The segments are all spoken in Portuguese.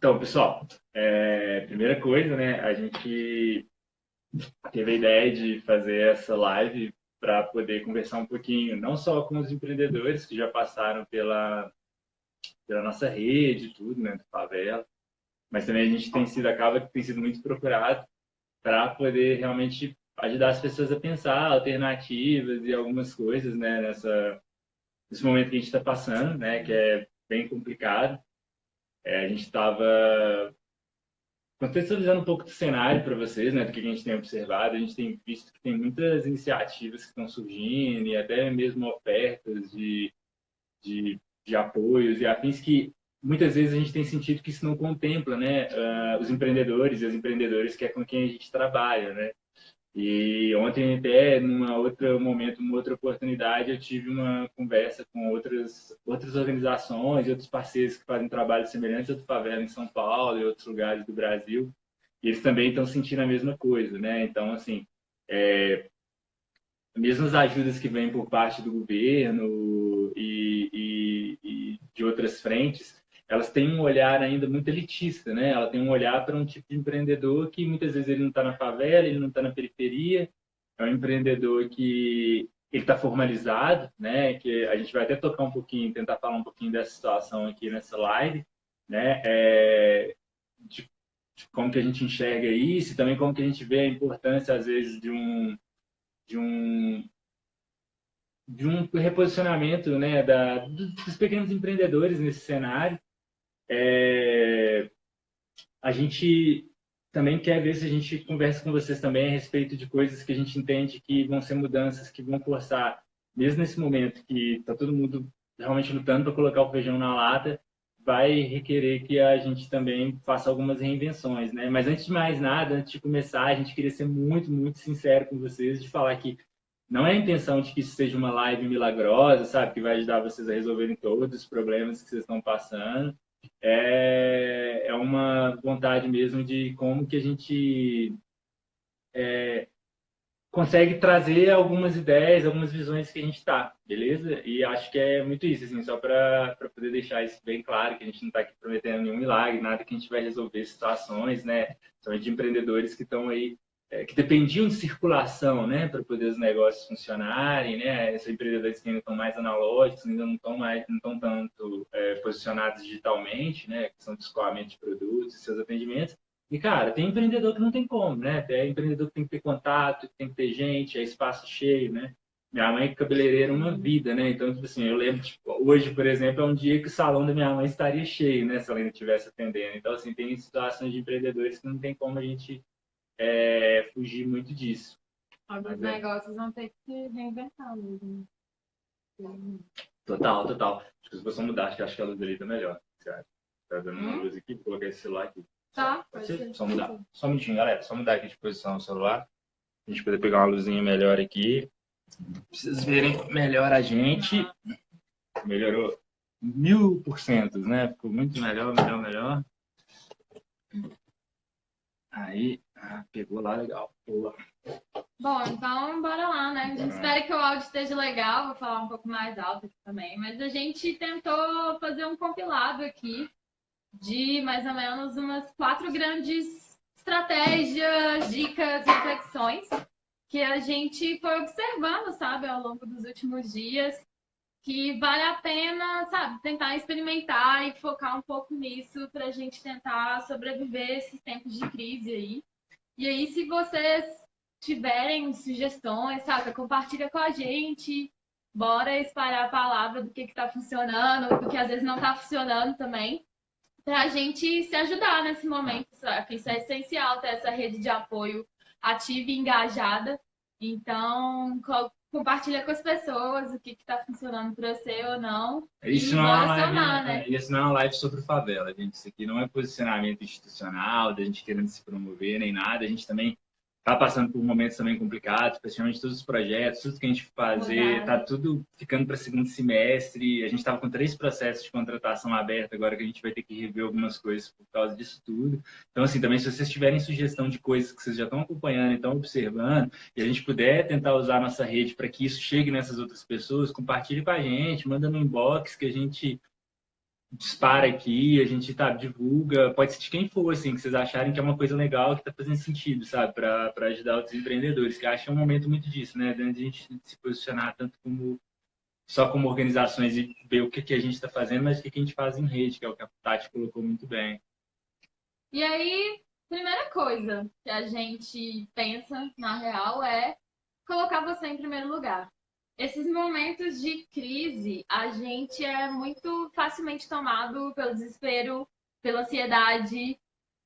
Então, pessoal, primeira coisa, né? A gente teve a ideia de fazer essa live para poder conversar um pouquinho, não só com os empreendedores que já passaram pela nossa rede, e tudo, né, do Favela, mas também a gente acaba que tem sido muito procurado para poder realmente ajudar as pessoas a pensar alternativas e algumas coisas, né, nesse momento que a gente está passando, né, que é bem complicado. A gente estava contextualizando um pouco do cenário para vocês, né, do que a gente tem observado, a gente tem visto que tem muitas iniciativas que estão surgindo e até mesmo ofertas de apoios e afins que muitas vezes a gente tem sentido que isso não contempla, né, os empreendedores e as empreendedoras que é com quem a gente trabalha, né. E ontem até, numa outro momento, numa outra oportunidade, eu tive uma conversa com outras organizações e outros parceiros que fazem trabalho semelhante ao do Favela em São Paulo e outros lugares do Brasil. E eles também estão sentindo a mesma coisa, né? Então, assim, mesmo as ajudas que vêm por parte do governo e de outras frentes, elas têm um olhar ainda muito elitista, né? Ela tem um olhar para um tipo de empreendedor que muitas vezes ele não está na favela, ele não está na periferia, é um empreendedor que ele está formalizado, né? Que a gente vai até tocar um pouquinho, tentar falar um pouquinho dessa situação aqui nessa live, né? De como que a gente enxerga isso, e também como que a gente vê a importância às vezes de um de um reposicionamento, né, dos pequenos empreendedores nesse cenário. A gente também quer ver se a gente conversa com vocês também a respeito de coisas que a gente entende que vão ser mudanças que vão forçar, mesmo nesse momento que está todo mundo realmente lutando para colocar o feijão na lata, vai requerer que a gente também faça algumas reinvenções, né? Mas antes de mais nada, antes de começar, a gente queria ser muito, muito sincero com vocês, de falar que não é a intenção de que isso seja uma live milagrosa, sabe? Que vai ajudar vocês a resolverem todos os problemas que vocês estão passando. É uma vontade mesmo de como que a gente consegue trazer algumas ideias, algumas visões que a gente está, beleza? E acho que é muito isso, assim, só para poder deixar isso bem claro, que a gente não está aqui prometendo nenhum milagre, nada que a gente vai resolver situações, né? São de empreendedores que estão aí, que dependiam de circulação, né, para poder os negócios funcionarem, né? São empreendedores que ainda estão mais analógicos, ainda não estão tanto posicionados digitalmente, né? Que são de escoamento de produtos e seus atendimentos. E, cara, tem empreendedor que não tem como, né? Tem empreendedor que tem que ter contato, que tem que ter gente, é espaço cheio, né? Minha mãe é cabeleireira uma vida, né? Então, tipo assim, eu lembro, tipo, hoje, por exemplo, é um dia que o salão da minha mãe estaria cheio, né? Se ela ainda estivesse atendendo. Então, assim, tem situações de empreendedores que não tem como a gente fugir muito disso. Alguns negócios vão ter que se reinventar mesmo. Total, total. Acho que se você mudar, acho que a luz dele tá melhor. Cara. Tá dando uma luz aqui, vou colocar esse celular aqui. Tá, Pode pode ser? ser. Só mudar. Só um minutinho, galera. Só mudar aqui de posição o celular. A gente poder pegar uma luzinha melhor aqui. Pra vocês verem melhor a gente. Melhorou 1000%, né? Ficou muito melhor, melhor, melhor. Aí, pegou lá, legal. Boa. Bom, então bora lá, né? A gente espera que o áudio esteja legal, vou falar um pouco mais alto aqui também, mas a gente tentou fazer um compilado aqui de mais ou menos umas 4 grandes estratégias, dicas, reflexões que a gente foi observando, sabe, ao longo dos últimos dias, que vale a pena, sabe, tentar experimentar e focar um pouco nisso para a gente tentar sobreviver esses tempos de crise aí. E aí, se vocês tiverem sugestões, sabe, compartilha com a gente. Bora espalhar a palavra do que está funcionando, do que às vezes não está funcionando também, para a gente se ajudar nesse momento, sabe? Isso é essencial, ter essa rede de apoio ativa e engajada. Então, compartilha com as pessoas o que está funcionando para você ou não. Isso E não é uma bora live, somar, né? isso não é uma live sobre favela, gente. Isso aqui não é posicionamento institucional, da gente querendo se promover nem nada. A gente também está passando por momentos também complicados, principalmente todos os projetos, tudo que a gente fazer, está tudo ficando para segundo semestre. A gente estava com 3 processos de contratação aberta, agora que a gente vai ter que rever algumas coisas por causa disso tudo. Então, assim, também se vocês tiverem sugestão de coisas que vocês já estão acompanhando, estão observando, e a gente puder tentar usar a nossa rede para que isso chegue nessas outras pessoas, compartilhe com a gente, manda no inbox que a gente dispara aqui, a gente, tá, divulga, pode ser de quem for, assim, que vocês acharem que é uma coisa legal, que tá fazendo sentido, sabe, para ajudar outros empreendedores, que eu acho que é um momento muito disso, né, de a gente se posicionar tanto como só como organizações e ver o que, que a gente está fazendo, mas o que, que a gente faz em rede, que é o que a Tati colocou muito bem. E aí, primeira coisa que a gente pensa, na real, é colocar você em primeiro lugar. Esses momentos de crise, a gente é muito facilmente tomado pelo desespero, pela ansiedade,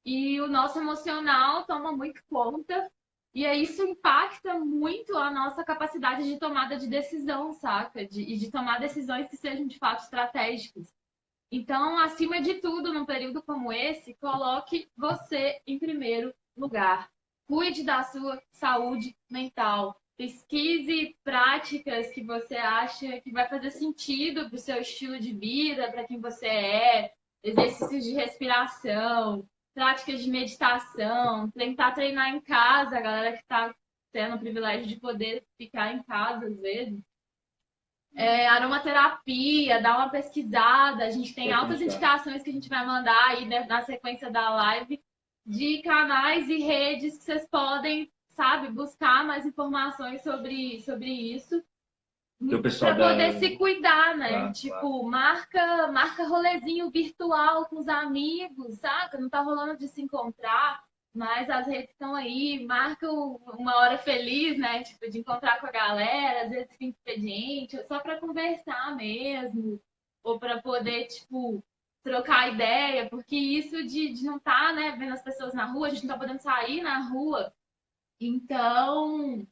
e o nosso emocional toma muito conta. E aí isso impacta muito a nossa capacidade de tomada de decisão, saca? E de tomar decisões que sejam de fato estratégicas. Então, acima de tudo, num período como esse, coloque você em primeiro lugar. Cuide da sua saúde mental. Pesquise práticas que você acha que vai fazer sentido para o seu estilo de vida, para quem você é, exercícios de respiração, práticas de meditação, tentar treinar em casa, a galera que está tendo o privilégio de poder ficar em casa às vezes. Aromaterapia, dá uma pesquisada. A gente tem altas indicações que a gente vai mandar aí na sequência da live de canais e redes que vocês podem, sabe, buscar mais informações sobre isso. Para poder se cuidar, né? Claro, tipo, claro. marca rolezinho virtual com os amigos, saca? Não tá rolando de se encontrar, mas as redes estão aí, marca uma hora feliz, né? Tipo, de encontrar com a galera, às vezes fim de expediente, só para conversar mesmo, ou para poder, tipo, trocar ideia, porque isso de não estar, né, vendo as pessoas na rua, a gente não tá podendo sair na rua. Então,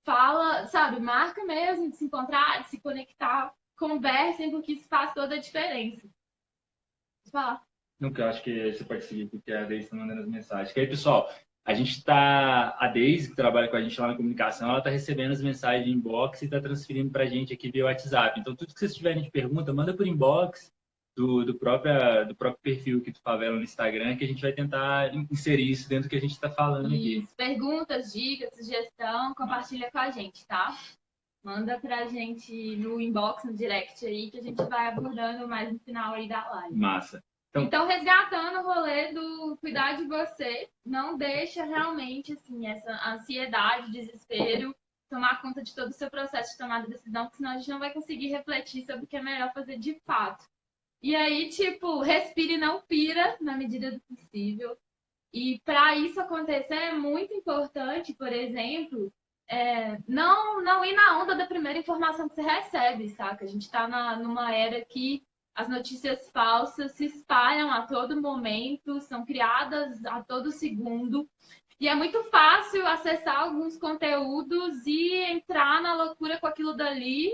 fala, sabe, marca mesmo de se encontrar, de se conectar, conversem, porque isso faz toda a diferença. Pode falar. Nunca, eu acho que você pode seguir porque a Deise está mandando as mensagens. Que aí, pessoal, a gente está. A Deise, que trabalha com a gente lá na comunicação, ela está recebendo as mensagens de inbox e está transferindo para a gente aqui via WhatsApp. Então, tudo que vocês tiverem de pergunta, manda por inbox do próprio perfil aqui do Favela no Instagram, que a gente vai tentar inserir isso dentro do que a gente está falando aqui. Perguntas, dicas, sugestão, compartilha com a gente, tá? Manda pra gente no inbox, no direct aí, que a gente vai abordando mais no final aí da live. Massa. Então, resgatando o rolê do cuidar de você, não deixa realmente, assim, essa ansiedade, desespero, tomar conta de todo o seu processo de tomada de decisão, porque senão a gente não vai conseguir refletir sobre o que é melhor fazer de fato. E aí, tipo, respire e não pira, na medida do possível. E para isso acontecer é muito importante, por exemplo, não ir na onda da primeira informação que você recebe, saca? A gente está numa era que as notícias falsas se espalham a todo momento, são criadas a todo segundo. E é muito fácil acessar alguns conteúdos e entrar na loucura com aquilo dali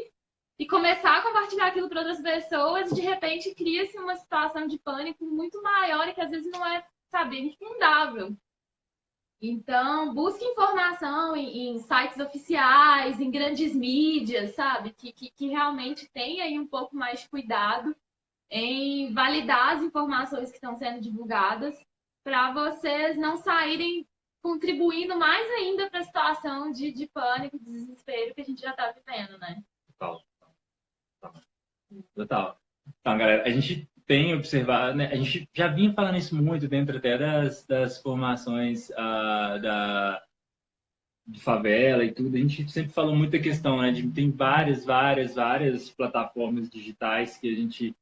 e começar a compartilhar aquilo para outras pessoas. E de repente cria-se uma situação de pânico muito maior e que às vezes não é, sabe, infundável. Então, busque informação em sites oficiais, em grandes mídias, sabe? Que realmente tenha aí um pouco mais de cuidado em validar as informações que estão sendo divulgadas para vocês não saírem contribuindo mais ainda para a situação de pânico, de desespero que a gente já está vivendo, né? Total. Então, galera, a gente tem observado, né? A gente já vinha falando isso muito dentro até das formações de favela e tudo. A gente sempre falou muito a questão, né? Tem várias plataformas digitais que a gente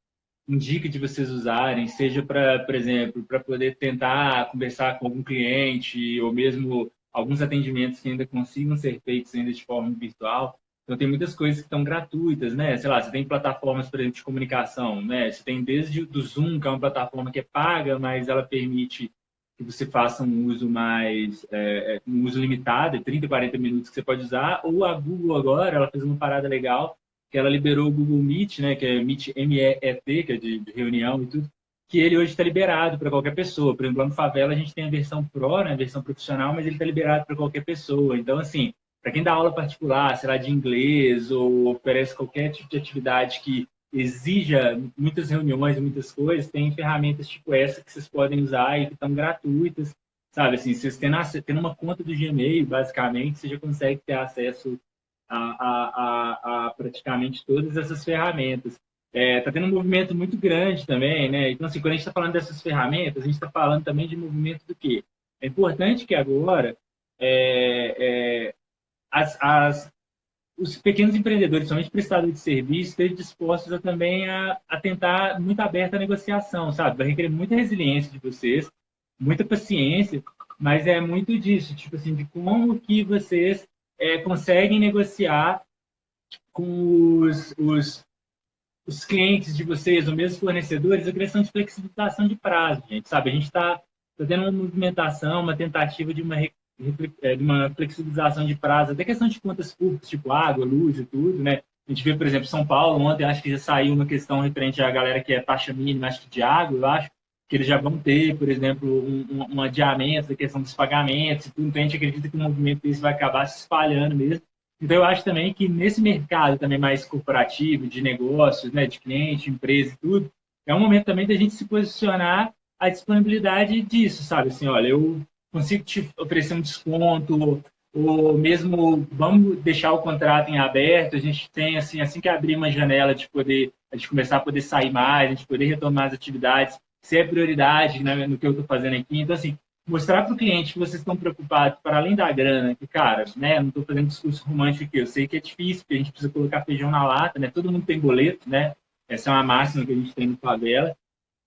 indica de vocês usarem, seja para, por exemplo, para poder tentar conversar com algum cliente ou mesmo alguns atendimentos que ainda consigam ser feitos ainda de forma virtual. Então, tem muitas coisas que estão gratuitas, né? Sei lá, você tem plataformas, por exemplo, de comunicação, né? Você tem desde o Zoom, que é uma plataforma que é paga, mas ela permite que você faça um uso um uso limitado, 30, 40 minutos que você pode usar, ou a Google agora, ela fez uma parada legal, que ela liberou o Google Meet, né? Que é Meet MEET, que é de reunião e tudo, que ele hoje está liberado para qualquer pessoa. Por exemplo, lá no Favela a gente tem a versão Pro, né? A versão profissional, mas ele está liberado para qualquer pessoa. Então, assim, para quem dá aula particular, sei lá, de inglês ou oferece qualquer tipo de atividade que exija muitas reuniões, muitas coisas, tem ferramentas tipo essa que vocês podem usar e que estão gratuitas, sabe? Assim, vocês tendo uma conta do Gmail, basicamente, você já consegue ter acesso a praticamente todas essas ferramentas. Está tendo um movimento muito grande também, né? Então, assim, quando a gente está falando dessas ferramentas, a gente está falando também de movimento do quê? É importante que agora é, é, as os pequenos empreendedores, somente prestadores de serviço, estejam dispostos a também a tentar muito aberta a negociação, sabe? Vai requerer muita resiliência de vocês, muita paciência, mas é muito disso, tipo assim, de como que vocês conseguem negociar com os clientes de vocês, ou mesmo os fornecedores, a questão de flexibilização de prazo, gente, sabe? A gente está tendo uma movimentação, uma tentativa de uma flexibilização de prazo, até questão de contas públicas, tipo água, luz e tudo, né? A gente vê, por exemplo, São Paulo, ontem acho que já saiu uma questão referente à galera que é taxa mínima, acho que de água, eu acho, que eles já vão ter, por exemplo, um adiamento da questão dos pagamentos e tudo, então a gente acredita que o movimento desse vai acabar se espalhando mesmo. Então, eu acho também que nesse mercado também mais corporativo, de negócios, né, de cliente, empresa e tudo, é um momento também da gente se posicionar a disponibilidade disso, sabe? Assim, olha, eu consigo te oferecer um desconto, ou mesmo vamos deixar o contrato em aberto, a gente tem, assim que abrir uma janela de poder, a gente começar a poder sair mais, a gente poder retomar as atividades, se é prioridade, né, no que eu estou fazendo aqui. Então, assim, mostrar para o cliente que vocês estão preocupados para além da grana, que, cara, né, não estou fazendo discurso romântico aqui, eu sei que é difícil, porque a gente precisa colocar feijão na lata, né, todo mundo tem boleto, né, essa é uma máxima que a gente tem no favela,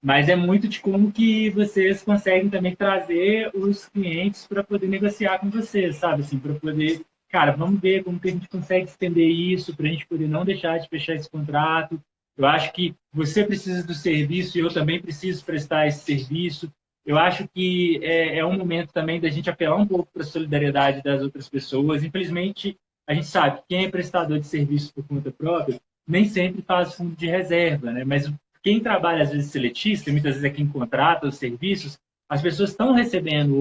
mas é muito de como que vocês conseguem também trazer os clientes para poder negociar com vocês, sabe, assim, para poder, cara, vamos ver como que a gente consegue estender isso, para a gente poder não deixar de fechar esse contrato. Eu acho que você precisa do serviço e eu também preciso prestar esse serviço. Eu acho que é um momento também da gente apelar um pouco para a solidariedade das outras pessoas. Infelizmente, a gente sabe que quem é prestador de serviço por conta própria nem sempre faz fundo de reserva, né? Mas quem trabalha, às vezes, seletista, e muitas vezes é quem contrata os serviços, as pessoas estão recebendo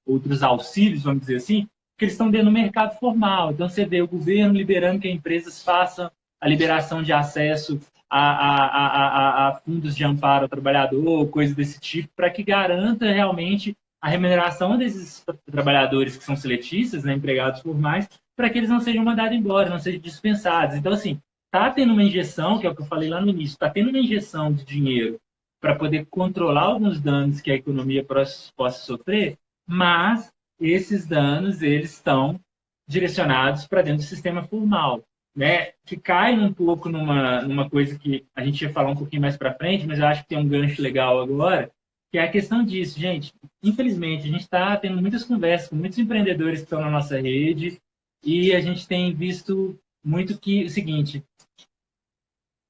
outros auxílios, vamos dizer assim, que eles estão dentro do mercado formal. Então, você vê o governo liberando que empresas façam a liberação de acesso a fundos de amparo ao trabalhador, coisas desse tipo, para que garanta realmente a remuneração desses trabalhadores que são seletistas, né, empregados formais, para que eles não sejam mandados embora, não sejam dispensados. Então, assim, está tendo uma injeção, que é o que eu falei lá no início, está tendo uma injeção de dinheiro para poder controlar alguns danos que a economia possa sofrer, mas esses danos eles estão direcionados para dentro do sistema formal, né? Que cai um pouco numa coisa que a gente ia falar um pouquinho mais para frente, mas eu acho que tem um gancho legal agora, que é a questão disso, gente. Infelizmente, a gente está tendo muitas conversas com muitos empreendedores que estão na nossa rede e a gente tem visto muito que o seguinte: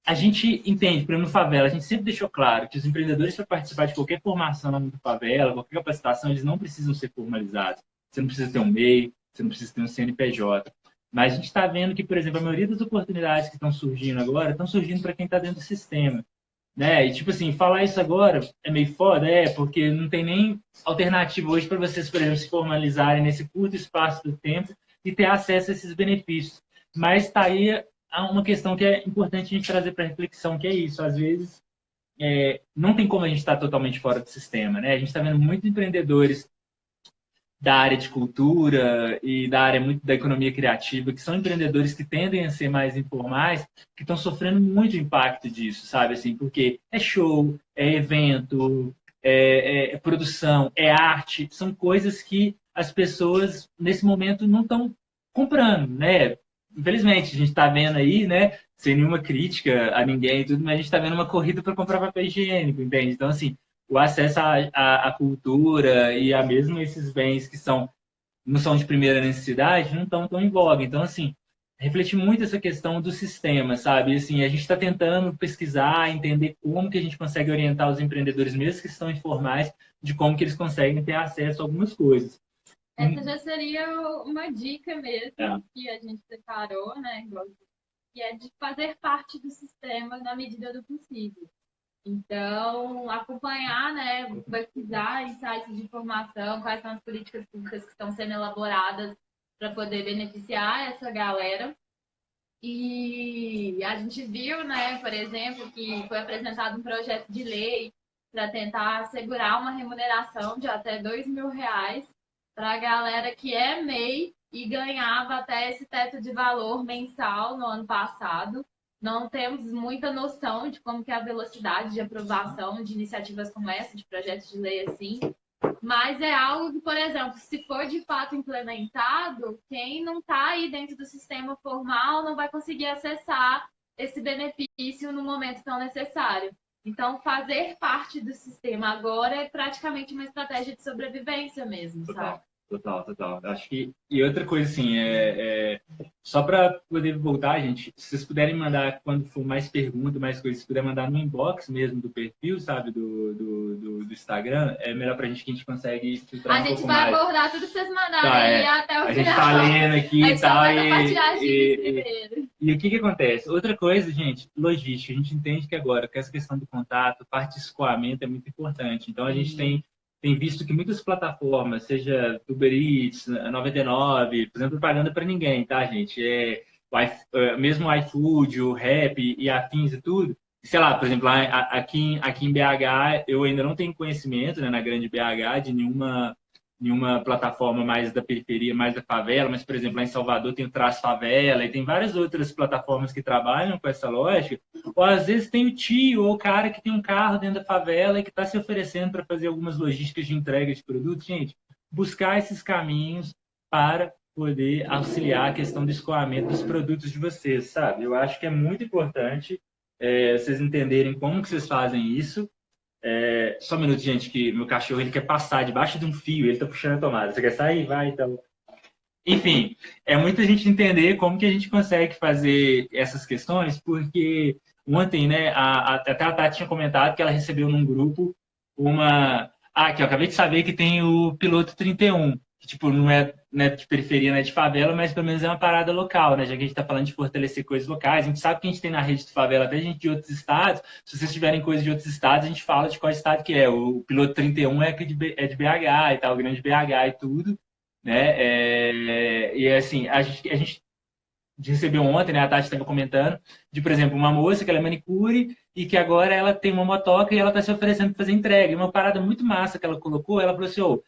a gente entende, por exemplo, no favela, a gente sempre deixou claro que os empreendedores, para participar de qualquer formação do favela, qualquer capacitação, eles não precisam ser formalizados. Você não precisa ter um MEI, você não precisa ter um CNPJ. Mas a gente está vendo que, por exemplo, a maioria das oportunidades que estão surgindo agora estão surgindo para quem está dentro do sistema. Né? E, tipo assim, falar isso agora é meio foda, porque não tem nem alternativa hoje para vocês, por exemplo, se formalizarem nesse curto espaço do tempo e ter acesso a esses benefícios. Mas está aí uma questão que é importante a gente trazer para reflexão, que é isso. Às vezes, não tem como a gente estar totalmente fora do sistema, né? A gente está vendo muitos empreendedores da área de cultura e da área muito da economia criativa, que são empreendedores que tendem a ser mais informais, que estão sofrendo muito impacto disso, sabe? Assim, porque é show, é evento, é produção, é arte, são coisas que as pessoas, nesse momento, não estão comprando, né? Infelizmente, a gente está vendo aí, né? Sem nenhuma crítica a ninguém e tudo, mas a gente está vendo uma corrida para comprar papel higiênico, entende? Então, assim, o acesso à cultura e a mesmo esses bens que não são de primeira necessidade não estão tão em voga. Então, assim, reflete muito essa questão do sistema, sabe? Assim, a gente está tentando pesquisar, entender como que a gente consegue orientar os empreendedores, mesmo que estão informais, de como que eles conseguem ter acesso a algumas coisas. Essa já seria uma dica mesmo É. que a gente separou, né? Que é de fazer parte do sistema na medida do possível. Então, acompanhar, né, pesquisar em sites de informação, quais são as políticas públicas que estão sendo elaboradas para poder beneficiar essa galera. E a gente viu, né, por exemplo, que foi apresentado um projeto de lei para tentar assegurar uma remuneração de até R$ 2.000 para a galera que é MEI e ganhava até esse teto de valor mensal no ano passado. não temos muita noção de como que é a velocidade de aprovação de iniciativas como essa, de projetos de lei assim. Mas é algo que, por exemplo, se for de fato implementado, quem não está aí dentro do sistema formal não vai conseguir acessar esse benefício no momento tão necessário. Então, fazer parte do sistema agora é praticamente uma estratégia de sobrevivência mesmo, sabe? Total. Acho que. E outra coisa, assim, só para poder voltar, gente, se vocês puderem mandar, quando for mais pergunta, mais coisas, se puder mandar no inbox mesmo do perfil, sabe, do Instagram, é melhor para a gente que a gente consegue filtrar A um gente pouco vai mais. abordar tudo que vocês mandarem Tá, aí até o a final. gente tá lendo aqui A e gente só tal. vai compartilhar as dicas primeiro. E o que acontece? Outra coisa, gente, logística. A gente entende que agora, com essa questão do contato, parte de escoamento é muito importante. Então, a gente tem visto que muitas plataformas, seja Uber Eats, 99, fazendo propaganda para ninguém, tá, gente? Mesmo o iFood, o Rappi e afins e tudo. Sei lá, por exemplo, aqui em BH, eu ainda não tenho conhecimento, né, na grande BH, de nenhuma plataforma mais da periferia, mais da favela, mas, por exemplo, lá em Salvador tem o Traz Favela e tem várias outras plataformas que trabalham com essa lógica. Ou às vezes tem o tio ou o cara que tem um carro dentro da favela e que está se oferecendo para fazer algumas logísticas de entrega de produtos. Gente, buscar esses caminhos para poder auxiliar a questão do escoamento dos produtos de vocês, sabe? Eu acho que é muito importante vocês entenderem como que vocês fazem isso. Só um minuto, gente, que meu cachorro ele quer passar debaixo de um fio, ele tá puxando a tomada. Você quer sair? Vai, então. Enfim, é muita gente entender como que a gente consegue fazer essas questões, porque ontem, né, até a Tati tinha comentado que ela recebeu num grupo uma. Ah, que eu acabei de saber que tem o Piloto 31, que, tipo, não é de periferia, não é de favela, mas pelo menos é uma parada local, né? Já que a gente está falando de fortalecer coisas locais, a gente sabe que a gente tem na rede de favela até gente de outros estados. Se vocês tiverem coisas de outros estados, a gente fala de qual estado que é. O Piloto 31 é de BH e tal, Grande BH e tudo, né? E assim, a gente recebeu ontem, né? A Tati estava comentando, de, por exemplo, uma moça que ela é manicure e que agora ela tem uma motoca e ela está se oferecendo para fazer entrega. E uma parada muito massa que ela colocou, ela falou assim: oh,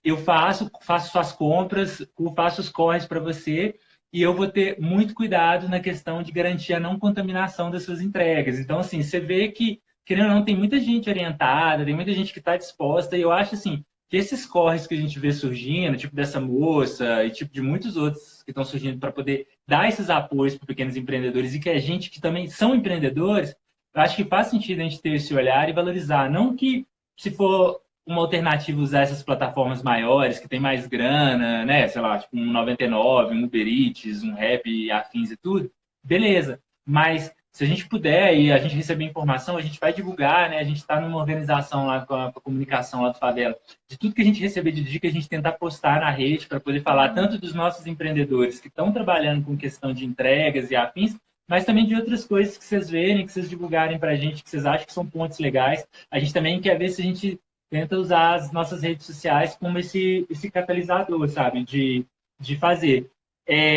eu faço suas compras, faço os corres para você e eu vou ter muito cuidado na questão de garantir a não contaminação das suas entregas. Então, assim, você vê que, querendo ou não, tem muita gente orientada, tem muita gente que está disposta, e eu acho, assim, que esses corres que a gente vê surgindo, tipo dessa moça e tipo de muitos outros que estão surgindo para poder dar esses apoios para pequenos empreendedores e que a gente que também são empreendedores, eu acho que faz sentido a gente ter esse olhar e valorizar. Não que se for uma alternativa usar essas plataformas maiores, que tem mais grana, né? Sei lá, tipo um 99, um Uber Eats, um Rap, afins e tudo, beleza. Mas se a gente puder e a gente receber informação, a gente vai divulgar, né? A gente está numa organização lá com a comunicação lá do Favela. De tudo que a gente receber de dica, a gente tentar postar na rede para poder falar tanto dos nossos empreendedores que estão trabalhando com questão de entregas e afins, mas também de outras coisas que vocês verem, que vocês divulgarem para a gente, que vocês acham que são pontos legais. A gente também quer ver se a gente tenta usar as nossas redes sociais como esse catalisador, sabe, de fazer.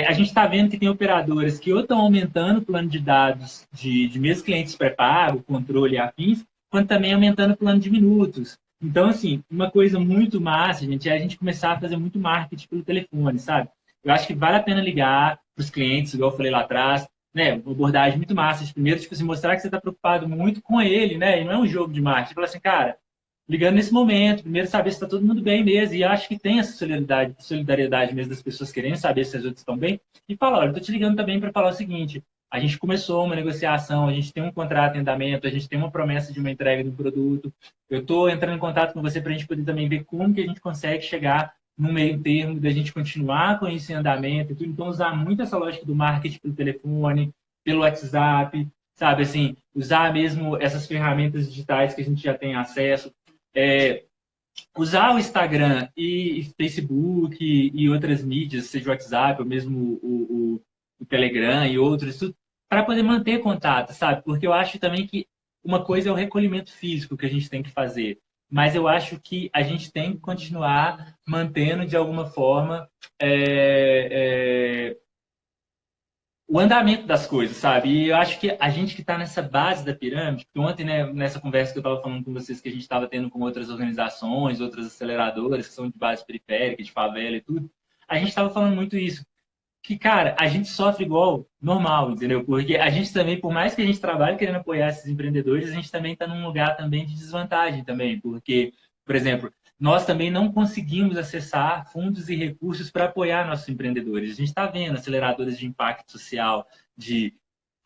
A gente está vendo que tem operadoras que ou estão aumentando o plano de dados de mesmo clientes pré-pago, controle e afins, quanto também aumentando o plano de minutos. Então, assim, uma coisa muito massa, gente, é a gente começar a fazer muito marketing pelo telefone, sabe? Eu acho que vale a pena ligar para os clientes, igual eu falei lá atrás, né? Uma abordagem muito massa. Primeiro, tipo assim, mostrar que você está preocupado muito com ele, né? E não é um jogo de marketing. Falar assim, cara, ligando nesse momento, primeiro saber se está todo mundo bem mesmo, e acho que tem essa solidariedade mesmo das pessoas querendo saber se as outras estão bem, e falar, olha, estou te ligando também para falar o seguinte, a gente começou uma negociação, a gente tem um contrato em andamento, a gente tem uma promessa de uma entrega de um produto, eu estou entrando em contato com você para a gente poder também ver como que a gente consegue chegar no meio termo da gente continuar com esse andamento e tudo, então usar muito essa lógica do marketing pelo telefone, pelo WhatsApp, sabe, assim, usar mesmo essas ferramentas digitais que a gente já tem acesso, é, usar o Instagram e Facebook e outras mídias, seja o WhatsApp ou mesmo o Telegram e outros, para poder manter contato, sabe? Porque eu acho também que uma coisa é o recolhimento físico que a gente tem que fazer, mas eu acho que a gente tem que continuar mantendo de alguma forma o andamento das coisas, sabe? E eu acho que a gente que está nessa base da pirâmide, que ontem, né, nessa conversa que eu estava falando com vocês, que a gente estava tendo com outras organizações, outras aceleradoras que são de base periférica, de favela e tudo, a gente estava falando muito isso. que, cara, a gente sofre igual normal, entendeu? Porque a gente também, por mais que a gente trabalhe querendo apoiar esses empreendedores, a gente também está num lugar também de desvantagem também, porque, por exemplo, nós também não conseguimos acessar fundos e recursos para apoiar nossos empreendedores. A gente está vendo aceleradoras de impacto social, de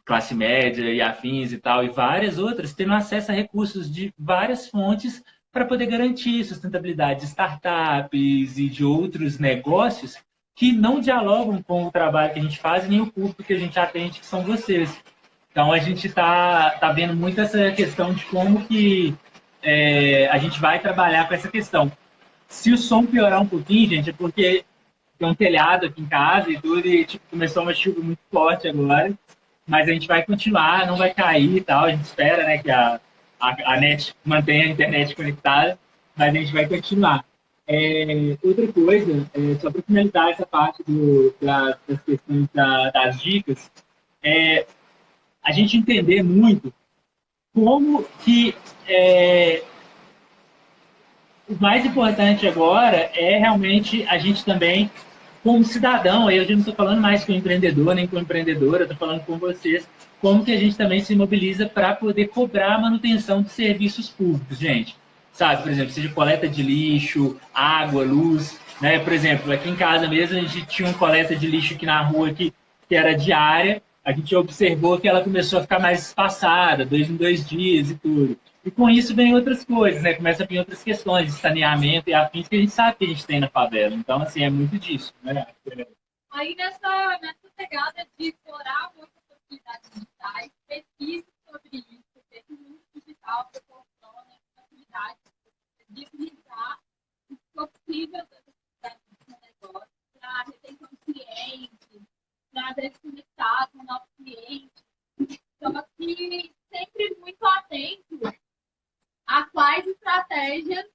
classe média e afins e tal, e várias outras tendo acesso a recursos de várias fontes para poder garantir sustentabilidade de startups e de outros negócios que não dialogam com o trabalho que a gente faz nem o público que a gente atende, que são vocês. Então, a gente tá vendo muito essa questão de como que a gente vai trabalhar com essa questão. Se o som piorar um pouquinho, gente, é porque tem um telhado aqui em casa e tudo, e tipo, começou uma chuva muito forte agora, mas a gente vai continuar, não vai cair e tal, a gente espera, né, que a net mantenha a internet conectada, mas a gente vai continuar. Outra coisa, só para finalizar essa parte das questões das dicas, a gente entender muito como que o mais importante agora é realmente a gente também, como cidadão, aí eu já não estou falando mais com empreendedor, nem com empreendedora, estou falando com vocês, como que a gente também se mobiliza para poder cobrar a manutenção de serviços públicos, gente. Sabe, por exemplo, seja coleta de lixo, água, luz, né? Por exemplo, aqui em casa mesmo a gente tinha uma coleta de lixo aqui na rua que era diária, a gente observou que ela começou a ficar mais espaçada, 2 em 2 dias e tudo. E com isso vem outras coisas, né? Começa a vir outras questões de saneamento e afins que a gente sabe que a gente tem na favela. Então, assim, é muito disso, né? Aí nessa pegada de explorar outras oportunidades digitais, pesquisa sobre isso, ver que o mundo digital proporciona facilidade de utilizar o possível do seu negócio para retenção de clientes, para às vezes conectar com novos clientes. Só que sempre muito atento a quais estratégias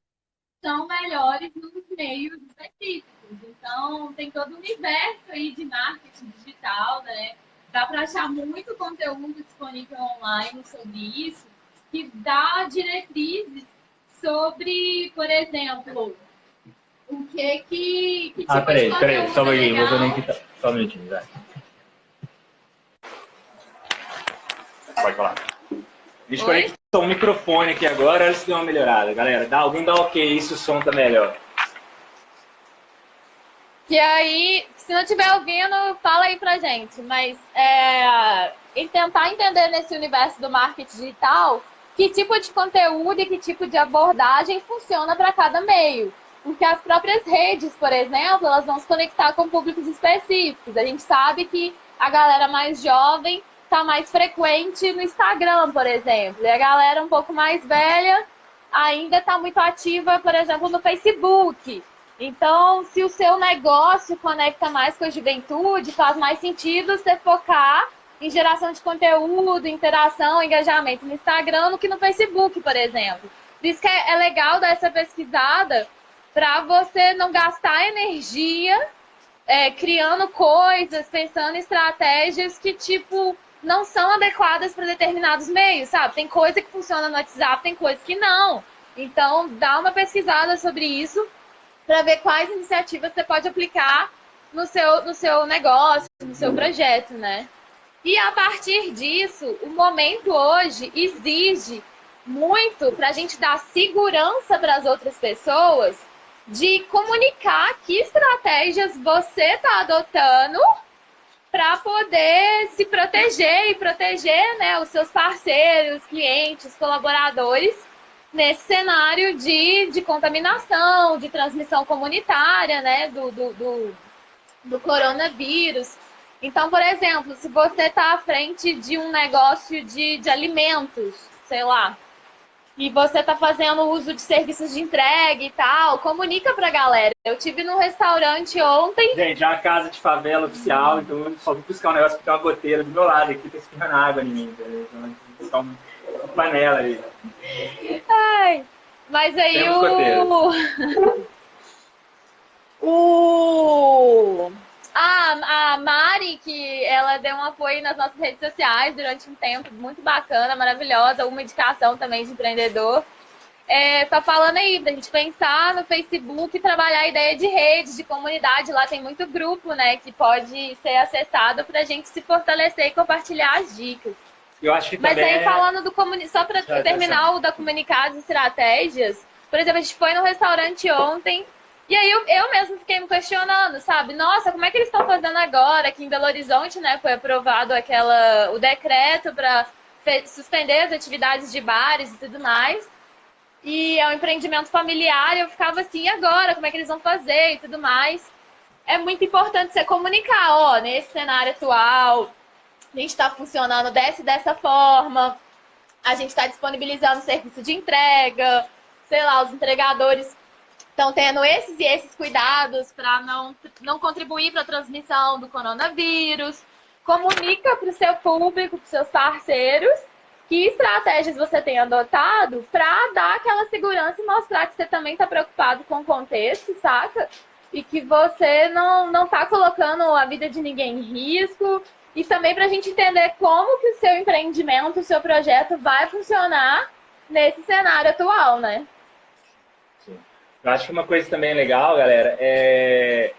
são melhores nos meios específicos. Então, tem todo o universo aí de marketing digital, né? Dá para achar muito conteúdo disponível online sobre isso, que dá diretrizes sobre, por exemplo, o que tipo de peraí, conteúdo só um pouquinho, legal. vou conectar. Só um minutinho, vai. Pode falar. Desconectou o microfone aqui agora, olha se deu uma melhorada, galera. Alguém dá ok, se o som tá melhor. Que aí, se não estiver ouvindo, fala aí pra gente. Mas tentar entender nesse universo do marketing digital que tipo de conteúdo e que tipo de abordagem funciona para cada meio. Porque as próprias redes, por exemplo, elas vão se conectar com públicos específicos. A gente sabe que a galera mais jovem está mais frequente no Instagram, por exemplo. E a galera um pouco mais velha ainda está muito ativa, por exemplo, no Facebook. Então, se o seu negócio conecta mais com a juventude, faz mais sentido você focar em geração de conteúdo, interação, engajamento no Instagram do que no Facebook, por exemplo. Por isso que é legal dar essa pesquisada para você não gastar energia criando coisas, pensando em estratégias que, tipo, não são adequadas para determinados meios, sabe? Tem coisa que funciona no WhatsApp, tem coisa que não. Então, dá uma pesquisada sobre isso para ver quais iniciativas você pode aplicar no seu negócio, no seu projeto, né? E a partir disso, o momento hoje exige muito para a gente dar segurança para as outras pessoas de comunicar que estratégias você está adotando para poder se proteger e proteger, né, os seus parceiros, clientes, colaboradores nesse cenário de contaminação, de transmissão comunitária, né, do coronavírus. Então, por exemplo, se você está à frente de um negócio de alimentos, sei lá, e você está fazendo uso de serviços de entrega e tal, comunica pra galera. Eu tive num restaurante ontem. Gente, é uma casa de favela oficial, então eu só vou buscar um negócio que tem uma goteira do meu lado aqui, tá espirrando água em mim, entendeu? Então eu vou buscar uma panela aí. Ai, mas aí a Mari, que ela deu um apoio nas nossas redes sociais durante um tempo muito bacana, maravilhosa, uma indicação também de empreendedor. tá falando aí da gente pensar no Facebook e trabalhar a ideia de rede, de comunidade. Lá tem muito grupo, né, que pode ser acessado para a gente se fortalecer e compartilhar as dicas. Eu acho que Mas também aí falando do só para terminar o da comunicados e estratégias, por exemplo, a gente foi no restaurante ontem e aí eu mesmo fiquei me questionando, sabe? Nossa, como é que eles estão fazendo agora? Aqui em Belo Horizonte, né, foi aprovado o decreto para suspender as atividades de bares e tudo mais. E é um empreendimento familiar, e eu ficava assim, e agora? Como é que eles vão fazer e tudo mais? É muito importante você comunicar, ó, nesse cenário atual, a gente está funcionando dessa forma, a gente está disponibilizando serviço de entrega, sei lá, os entregadores estão tendo esses e esses cuidados para não contribuir para a transmissão do coronavírus. Comunica para o seu público, para os seus parceiros, que estratégias você tem adotado para dar aquela segurança e mostrar que você também está preocupado com o contexto, saca? E que você não está colocando a vida de ninguém em risco. E também para a gente entender como que o seu empreendimento, o seu projeto vai funcionar nesse cenário atual, né? Sim. Eu acho que uma coisa também legal, galera, é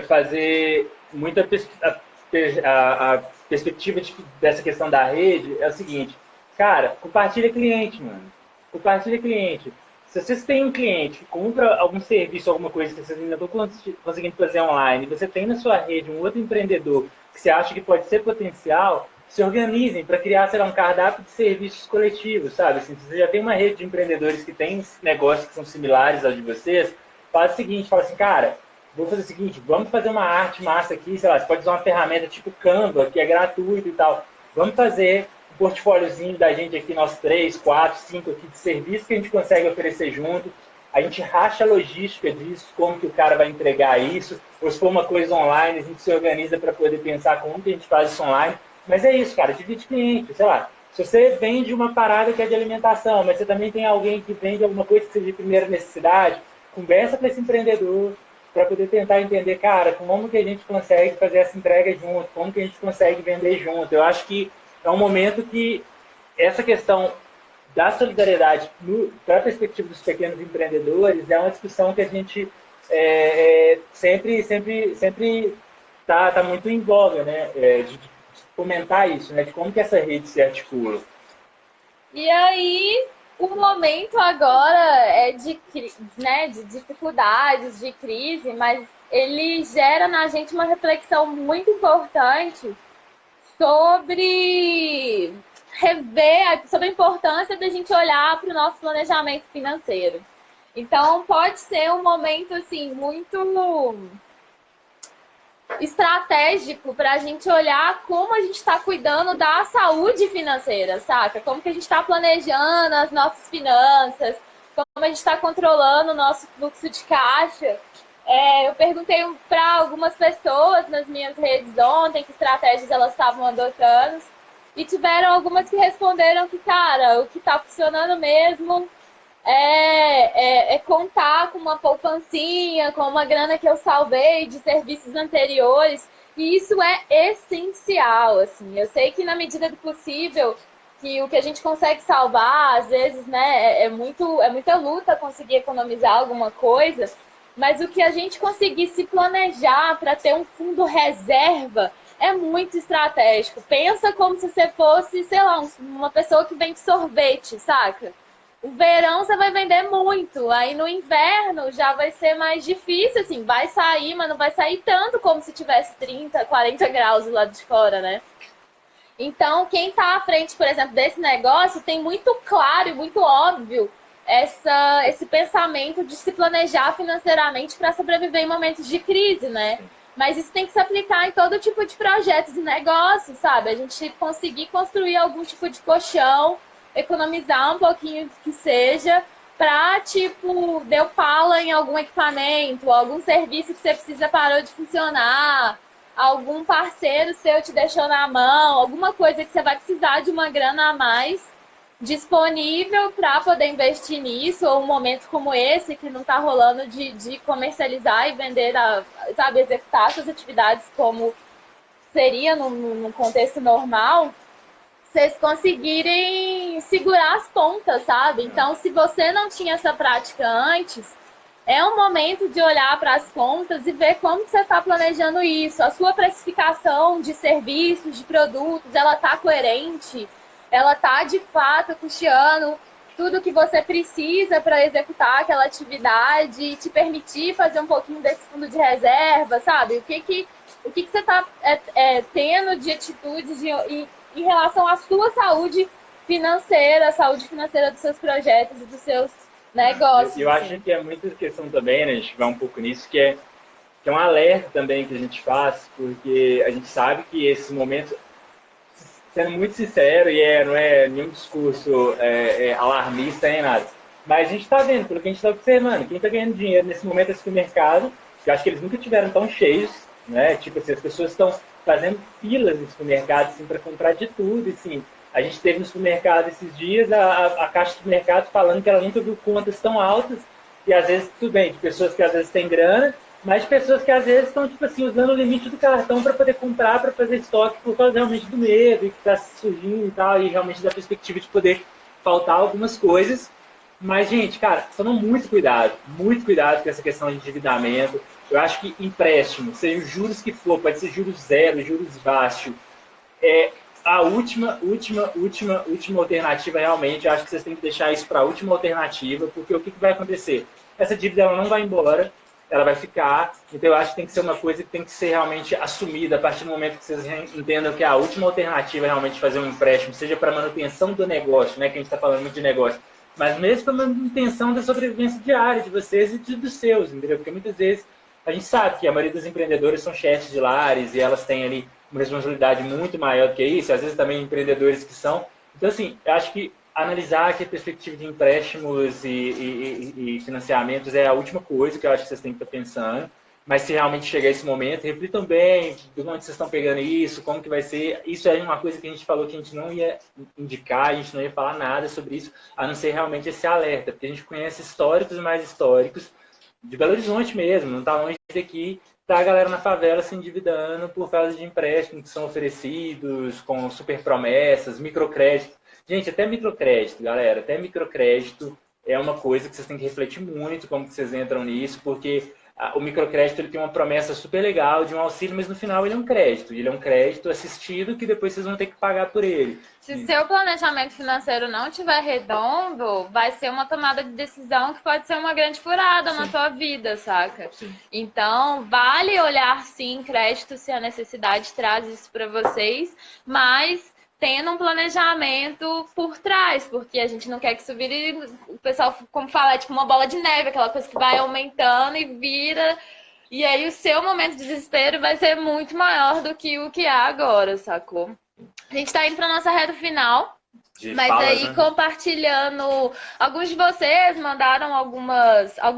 fazer muita a perspectiva dessa questão da rede é o seguinte, cara, compartilha cliente, mano. Compartilha cliente. Se vocês têm um cliente que compra algum serviço, alguma coisa que vocês ainda estão conseguindo fazer online, e você tem na sua rede um outro empreendedor que você acha que pode ser potencial, se organizem para criar, sei lá, um cardápio de serviços coletivos, sabe? Assim, se você já tem uma rede de empreendedores que tem negócios que são similares aos de vocês, faz o seguinte, fala assim, cara, vou fazer o seguinte, vamos fazer uma arte massa aqui, sei lá, você pode usar uma ferramenta tipo Canva, que é gratuito e tal. Vamos fazer um portfóliozinho da gente aqui, nós 3, 4, 5 aqui de serviço que a gente consegue oferecer junto. A gente racha a logística disso, como que o cara vai entregar isso, ou se for uma coisa online, a gente se organiza para poder pensar como que a gente faz isso online. Mas é isso, cara, divide cliente, sei lá. Se você vende uma parada que é de alimentação, mas você também tem alguém que vende alguma coisa que seja de primeira necessidade, conversa com esse empreendedor, para poder tentar entender, cara, como que a gente consegue fazer essa entrega junto, como que a gente consegue vender junto. Eu acho que é um momento que essa questão da solidariedade para a perspectiva dos pequenos empreendedores é uma discussão que a gente sempre tá muito em voga, né? De comentar isso, né? De como que essa rede se articula. E aí, o momento agora é de dificuldades, de crise, mas ele gera na gente uma reflexão muito importante sobre sobre a importância da gente olhar para o nosso planejamento financeiro. Então, pode ser um momento assim muito estratégico para a gente olhar como a gente está cuidando da saúde financeira, saca? Como que a gente está planejando as nossas finanças, como a gente está controlando o nosso fluxo de caixa. Eu perguntei para algumas pessoas nas minhas redes ontem que estratégias elas estavam adotando e tiveram algumas que responderam que, cara, o que está funcionando mesmo é contar com uma poupancinha, com uma grana que eu salvei de serviços anteriores. E isso é essencial, assim. Eu sei que na medida do possível, que o que a gente consegue salvar, às vezes, né, é muita luta conseguir economizar alguma coisa, mas o que a gente conseguir se planejar para ter um fundo reserva é muito estratégico. Pensa como se você fosse, sei lá, uma pessoa que vende sorvete, saca? O verão você vai vender muito, aí no inverno já vai ser mais difícil, assim, vai sair, mas não vai sair tanto como se tivesse 30, 40 graus do lado de fora, né? Então, quem está à frente, por exemplo, desse negócio, tem muito claro e muito óbvio esse pensamento de se planejar financeiramente para sobreviver em momentos de crise, né? Mas isso tem que se aplicar em todo tipo de projetos e negócios, sabe? A gente conseguir construir algum tipo de colchão, economizar um pouquinho que seja, para, tipo, deu pala em algum equipamento, algum serviço que você precisa parou de funcionar, algum parceiro seu te deixou na mão, alguma coisa que você vai precisar de uma grana a mais disponível para poder investir nisso, ou um momento como esse, que não está rolando de comercializar e vender, sabe, executar suas atividades como seria num contexto normal. vocês conseguirem segurar as pontas, sabe? Então, se você não tinha essa prática antes, é um momento de olhar para as contas e ver como você está planejando isso. A sua precificação de serviços, de produtos, ela está coerente? Ela está, de fato, custeando tudo que você precisa para executar aquela atividade e te permitir fazer um pouquinho desse fundo de reserva, sabe? O que você está tendo de atitudes em relação à sua saúde financeira, a saúde financeira dos seus projetos e dos seus negócios. Eu acho que é muita questão também, né? A gente vai um pouco nisso, que é um alerta também que a gente faz, porque a gente sabe que esses momentos, sendo muito sincero, e não é nenhum discurso alarmista nem nada, mas a gente está vendo, pelo que a gente está observando, quem está ganhando dinheiro nesse momento é o supermercado, que eu acho que eles nunca tiveram tão cheios, né? Tipo assim, as pessoas estão fazendo filas no supermercado assim, para comprar de tudo, assim. A gente teve no supermercado esses dias a caixa do supermercado falando que ela nunca viu contas tão altas, e às vezes, tudo bem, de pessoas que às vezes têm grana, mas de pessoas que às vezes estão, tipo assim, usando o limite do cartão para poder comprar, para fazer estoque, por causa realmente do medo e que está surgindo e tal, e realmente da perspectiva de poder faltar algumas coisas. Mas, gente, cara, toma muito cuidado com essa questão de endividamento. Eu acho que empréstimo, seja os juros que for, pode ser juros zero, juros baixos, a última alternativa realmente. Eu acho que vocês têm que deixar isso para a última alternativa, porque o que vai acontecer? Essa dívida ela não vai embora, ela vai ficar. Então eu acho que tem que ser uma coisa que tem que ser realmente assumida a partir do momento que vocês entendam que a última alternativa é realmente fazer um empréstimo, seja para manutenção do negócio, né, que a gente está falando muito de negócio, mas mesmo para manutenção da sobrevivência diária de vocês e dos seus, entendeu? Porque muitas vezes a gente sabe que a maioria dos empreendedores são chefes de lares e elas têm ali uma responsabilidade muito maior do que isso, às vezes também empreendedores que são. Então, assim, eu acho que analisar aqui a perspectiva de empréstimos e financiamentos é a última coisa que eu acho que vocês têm que estar pensando. Mas se realmente chegar esse momento, reflitam bem de onde vocês estão pegando isso, como que vai ser. Isso é uma coisa que a gente falou que a gente não ia indicar, a gente não ia falar nada sobre isso, a não ser realmente esse alerta, porque a gente conhece históricos e mais históricos de Belo Horizonte mesmo, não está longe daqui, tá a galera na favela se endividando por causa de empréstimos que são oferecidos, com super promessas, microcrédito. Gente, até microcrédito, galera, até microcrédito é uma coisa que vocês têm que refletir muito como que vocês entram nisso, porque o microcrédito ele tem uma promessa super legal de um auxílio, mas no final ele é um crédito. Ele é um crédito assistido que depois vocês vão ter que pagar por ele. Se seu planejamento financeiro não estiver redondo, vai ser uma tomada de decisão que pode ser uma grande furada na tua vida, saca? Sim. Então, vale olhar sim crédito se a necessidade traz isso para vocês, mas tendo um planejamento por trás, porque a gente não quer que isso vire, o pessoal, como fala, é tipo uma bola de neve, aquela coisa que vai aumentando e vira, e aí o seu momento de desespero vai ser muito maior do que o que há agora, sacou? A gente tá indo pra nossa reta final, mas aí né? compartilhando, alguns de vocês mandaram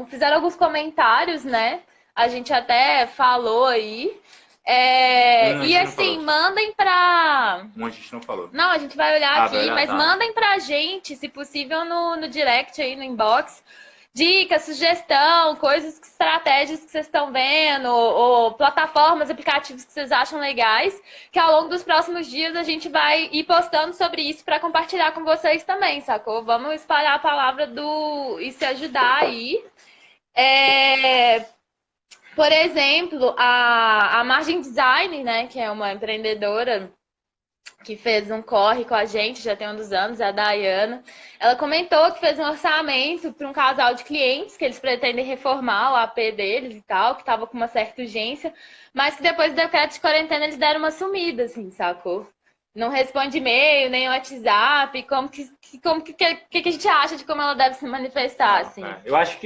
fizeram alguns comentários, né? A gente até falou aí. E assim, mandem pra... Um a gente não falou. Não, a gente vai olhar aqui, vai olhar, mas tá. mandem pra gente, se possível, no direct aí, no inbox. Dicas, sugestão, estratégias que vocês estão vendo, ou plataformas, aplicativos que vocês acham legais, que ao longo dos próximos dias a gente vai ir postando sobre isso para compartilhar com vocês também, sacou? Vamos espalhar a palavra e se ajudar aí. Por exemplo, a Margem Design, né, que é uma empreendedora que fez um corre com a gente, já tem uns anos, é a Dayana. Ela comentou que fez um orçamento para um casal de clientes, que eles pretendem reformar o AP deles e tal, que estava com uma certa urgência, mas que depois do decreto de quarentena eles deram uma sumida, assim, sacou? Não responde e-mail, nem WhatsApp, como que a gente acha de como ela deve se manifestar, assim? Eu acho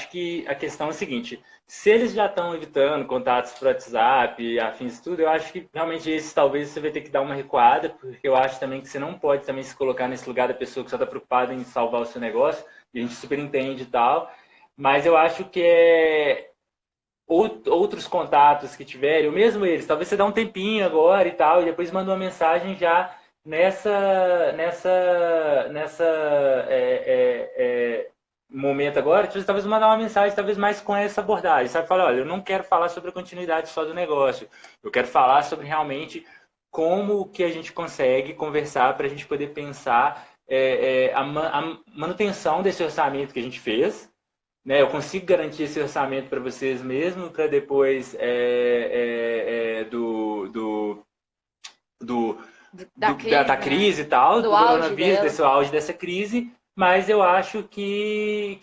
que a questão é a seguinte, se eles já estão evitando contatos por WhatsApp, afins de tudo, eu acho que realmente esses talvez você vai ter que dar uma recuada, porque eu acho também que você não pode também se colocar nesse lugar da pessoa que só está preocupada em salvar o seu negócio, e a gente super entende e tal, mas eu acho que outros contatos que tiverem, ou mesmo eles, talvez você dá um tempinho agora e tal, e depois manda uma mensagem já nessa momento agora, talvez mandar uma mensagem talvez mais com essa abordagem, sabe? Falar, olha, eu não quero falar sobre a continuidade só do negócio, eu quero falar sobre realmente como que a gente consegue conversar para a gente poder pensar a manutenção desse orçamento que a gente fez, né? Eu consigo garantir esse orçamento para vocês mesmo, para depois da crise e tal, do coronavírus, desse auge dessa crise, mas eu acho que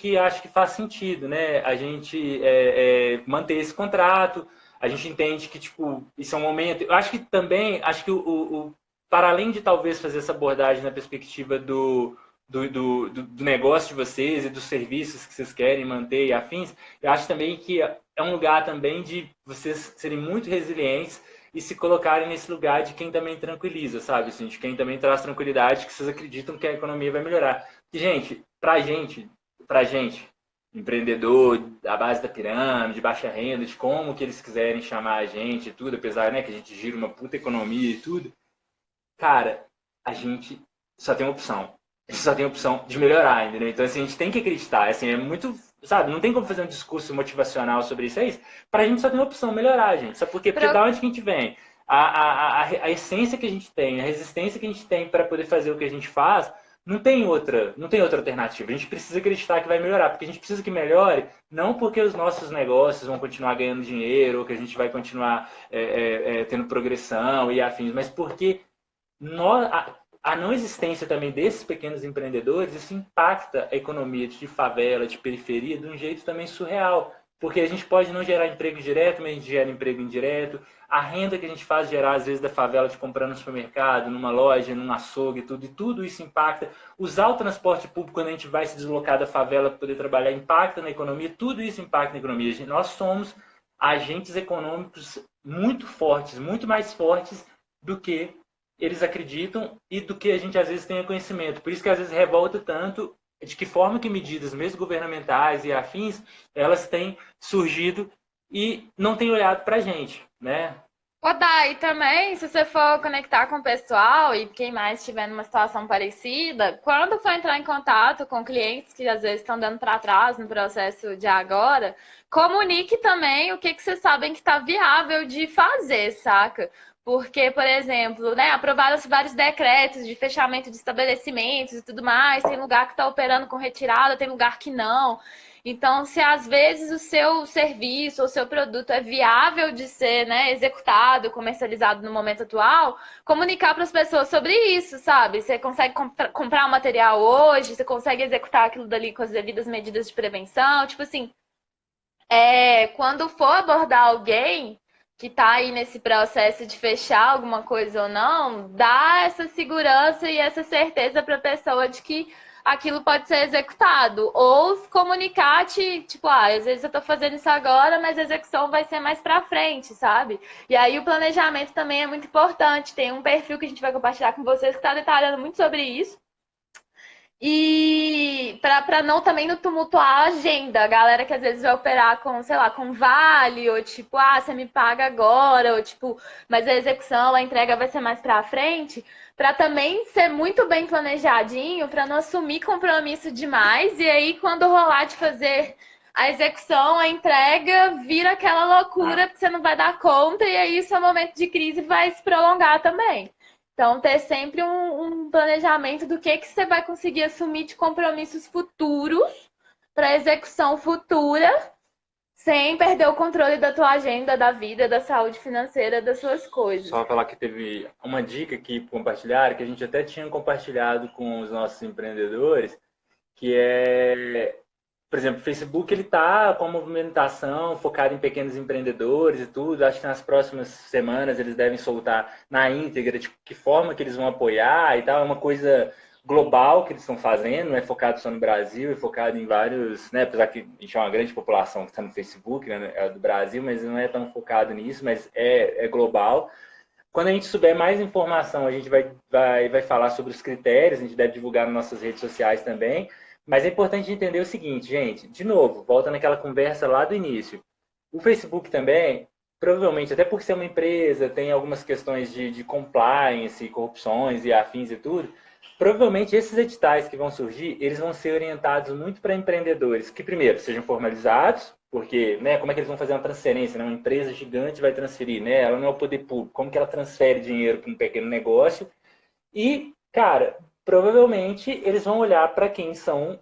faz sentido, né? A gente manter esse contrato, a gente entende que tipo isso é um momento. Eu acho que também, acho que para além de talvez fazer essa abordagem na perspectiva do negócio de vocês e dos serviços que vocês querem manter e afins, eu acho também que é um lugar também de vocês serem muito resilientes e se colocarem nesse lugar de quem também tranquiliza, sabe? Assim, de quem também traz tranquilidade, que vocês acreditam que a economia vai melhorar. E, gente, pra gente, empreendedor, a base da pirâmide, baixa renda, de como que eles quiserem chamar a gente e tudo, apesar, né, que a gente gira uma puta economia e tudo, cara, a gente só tem uma opção. A gente só tem a opção de melhorar, entendeu? Então, assim, a gente tem que acreditar, assim, é muito, sabe, não tem como fazer um discurso motivacional sobre isso, é isso. Pra gente só tem uma opção, melhorar, gente. Sabe por quê? Porque da onde que a gente vem? A essência que a gente tem, a resistência que a gente tem para poder fazer o que a gente faz, não tem outra alternativa. A gente precisa acreditar que vai melhorar, porque a gente precisa que melhore, não porque os nossos negócios vão continuar ganhando dinheiro, ou que a gente vai continuar tendo progressão e afins, mas porque a não existência também desses pequenos empreendedores, isso impacta a economia de favela, de periferia, de um jeito também surreal. Porque a gente pode não gerar emprego direto, mas a gente gera emprego indireto. A renda que a gente faz gerar, às vezes, da favela de comprar no supermercado, numa loja, num açougue, e tudo isso impacta. Usar o transporte público quando a gente vai se deslocar da favela para poder trabalhar impacta na economia, tudo isso impacta na economia. Nós somos agentes econômicos muito fortes, muito mais fortes do que eles acreditam e do que a gente às vezes tenha conhecimento. Por isso que às vezes revolta tanto de que forma que medidas, mesmo governamentais e afins, elas têm surgido e não têm olhado para a gente, né? E também, se você for conectar com o pessoal e quem mais estiver numa situação parecida, quando for entrar em contato com clientes que às vezes estão dando para trás no processo de agora, comunique também o que vocês sabem que está viável de fazer, saca? Porque, por exemplo, né, aprovaram-se vários decretos de fechamento de estabelecimentos e tudo mais, tem lugar que está operando com retirada, tem lugar que não. Então, se às vezes o seu serviço ou o seu produto é viável de ser, né, executado, comercializado no momento atual, comunicar para as pessoas sobre isso, sabe? Você consegue comprar o material hoje, você consegue executar aquilo dali com as devidas medidas de prevenção. Tipo assim, quando for abordar alguém que está aí nesse processo de fechar alguma coisa ou não, dá essa segurança e essa certeza para a pessoa de que aquilo pode ser executado. Ou comunicar, tipo, às vezes eu estou fazendo isso agora, mas a execução vai ser mais para frente, sabe? E aí o planejamento também é muito importante. Tem um perfil que a gente vai compartilhar com vocês que está detalhando muito sobre isso. E para não também não tumultuar a agenda, a galera que às vezes vai operar com, sei lá, com vale, ou tipo, você me paga agora, ou tipo, mas a execução, a entrega vai ser mais pra frente, para também ser muito bem planejadinho, para não assumir compromisso demais, e aí quando rolar de fazer a execução, a entrega, vira aquela loucura que você não vai dar conta, e aí o seu momento de crise vai se prolongar também. Então, ter sempre um planejamento do que você vai conseguir assumir de compromissos futuros para execução futura, sem perder o controle da tua agenda, da vida, da saúde financeira, das suas coisas. Só falar que teve uma dica aqui para compartilhar, que a gente até tinha compartilhado com os nossos empreendedores, que é, por exemplo, o Facebook ele está com a movimentação focada em pequenos empreendedores e tudo. Acho que nas próximas semanas eles devem soltar na íntegra de que forma que eles vão apoiar e tal. É uma coisa global que eles estão fazendo, não é focado só no Brasil, é focado em vários, né? Apesar que a gente é uma grande população que está no Facebook, né? É do Brasil, mas não é tão focado nisso, mas é global. Quando a gente souber mais informação, a gente vai falar sobre os critérios, a gente deve divulgar nas nossas redes sociais também. Mas é importante entender o seguinte, gente, de novo, volta naquela conversa lá do início. O Facebook também, provavelmente, até por ser uma empresa, tem algumas questões de compliance, corrupções e afins e tudo, provavelmente esses editais que vão surgir, eles vão ser orientados muito para empreendedores que, primeiro, sejam formalizados, Porque, né, como é que eles vão fazer uma transferência, né? Uma empresa gigante vai transferir, né? Ela não é o poder público. Como que ela transfere dinheiro para um pequeno negócio? E, cara, provavelmente eles vão olhar para quem são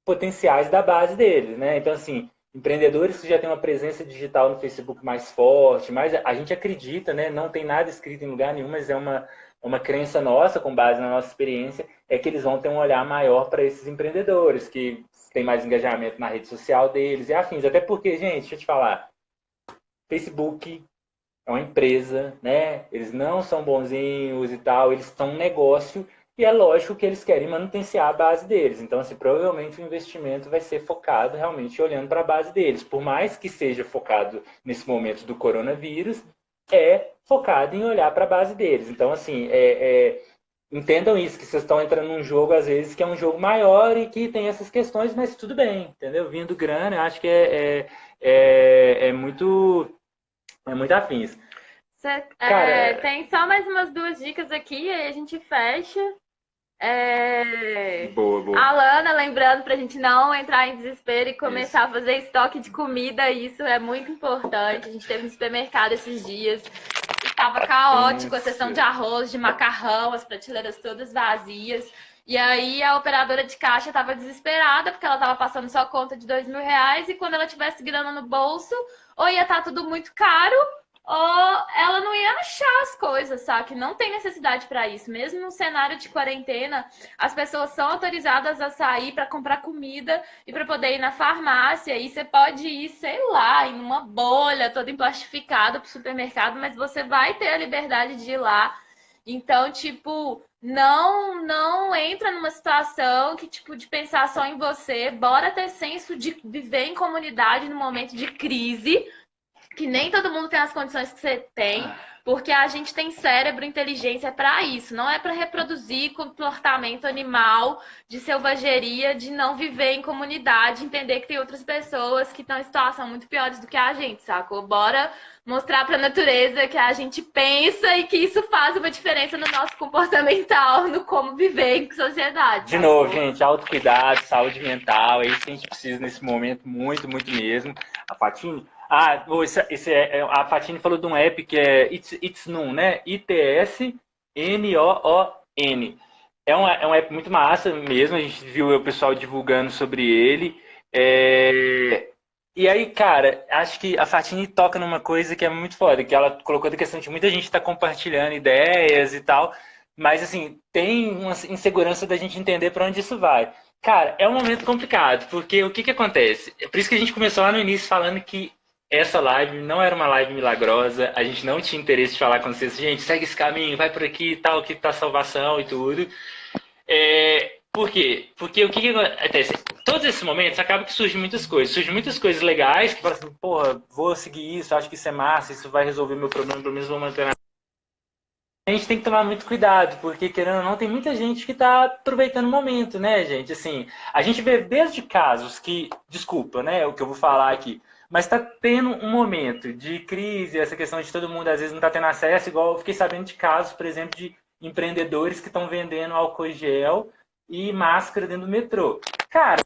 potenciais da base deles, né? Então, assim, empreendedores que já têm uma presença digital no Facebook mais forte, mas a gente acredita, né? Não tem nada escrito em lugar nenhum, mas é uma crença nossa, com base na nossa experiência, é que eles vão ter um olhar maior para esses empreendedores, que têm mais engajamento na rede social deles e afins. Até porque, gente, deixa eu te falar, Facebook é uma empresa, né? Eles não são bonzinhos e tal, eles são um negócio e é lógico que eles querem manutenciar a base deles. Então, assim, provavelmente o investimento vai ser focado realmente olhando para a base deles. Por mais que seja focado nesse momento do coronavírus, é focado em olhar para a base deles. Então, assim, entendam isso, que vocês estão entrando num jogo, às vezes, que é um jogo maior e que tem essas questões, mas tudo bem, entendeu? Vindo grana, eu acho que é muito afins. Cara, Tem só mais umas 2 dicas aqui, aí a gente fecha. boa. A Lana, lembrando pra gente não entrar em desespero e começar a fazer estoque de comida, isso é muito importante. A gente teve no supermercado esses dias e tava caótico, a seção de arroz, de macarrão, as prateleiras todas vazias. E aí a operadora de caixa tava desesperada, porque ela tava passando só conta de R$ 2.000, e quando ela tivesse grana no bolso, ou ia estar tudo muito caro, ou ela não ia achar as coisas, sabe? Não tem necessidade para isso. Mesmo no cenário de quarentena, as pessoas são autorizadas a sair para comprar comida e para poder ir na farmácia. E você pode ir, sei lá, em uma bolha toda emplastificada para o supermercado, mas você vai ter a liberdade de ir lá. Então, tipo, não entra numa situação que, tipo, de pensar só em você. Bora ter senso de viver em comunidade no momento de crise, que nem todo mundo tem as condições que você tem, porque a gente tem cérebro e inteligência para isso, não é para reproduzir comportamento animal de selvageria, de não viver em comunidade, entender que tem outras pessoas que estão em situação muito piores do que a gente, sacou? Bora mostrar para a natureza que a gente pensa e que isso faz uma diferença no nosso comportamental, no como viver em sociedade. De novo, gente, autocuidado, saúde mental, é isso que a gente precisa nesse momento, muito, muito mesmo. A Fatine, a Fatine falou de um app que é It's Noon, né? ITSNOON. É um app muito massa mesmo, a gente viu o pessoal divulgando sobre ele. E aí, cara, acho que a Fatine toca numa coisa que é muito foda, que ela colocou da questão de muita gente estar compartilhando ideias e tal, mas assim, tem uma insegurança da gente entender para onde isso vai. Cara, é um momento complicado, porque o que acontece? É por isso que a gente começou lá no início falando que essa live não era uma live milagrosa, a gente não tinha interesse de falar com vocês, gente, segue esse caminho, vai por aqui e tal, que tá salvação e tudo. Por quê? Porque o que acontece? Todos esses momentos acaba que surgem muitas coisas. Surgem muitas coisas legais que falam assim, porra, vou seguir isso, acho que isso é massa, isso vai resolver meu problema, pelo menos vou manter na... A gente tem que tomar muito cuidado, porque querendo ou não, tem muita gente que está aproveitando o momento, né, gente? Assim, a gente vê desde casos que, desculpa, né, o que eu vou falar aqui, mas está tendo um momento de crise, essa questão de todo mundo às vezes não está tendo acesso, igual eu fiquei sabendo de casos, por exemplo, de empreendedores que estão vendendo álcool gel e máscara dentro do metrô. Cara,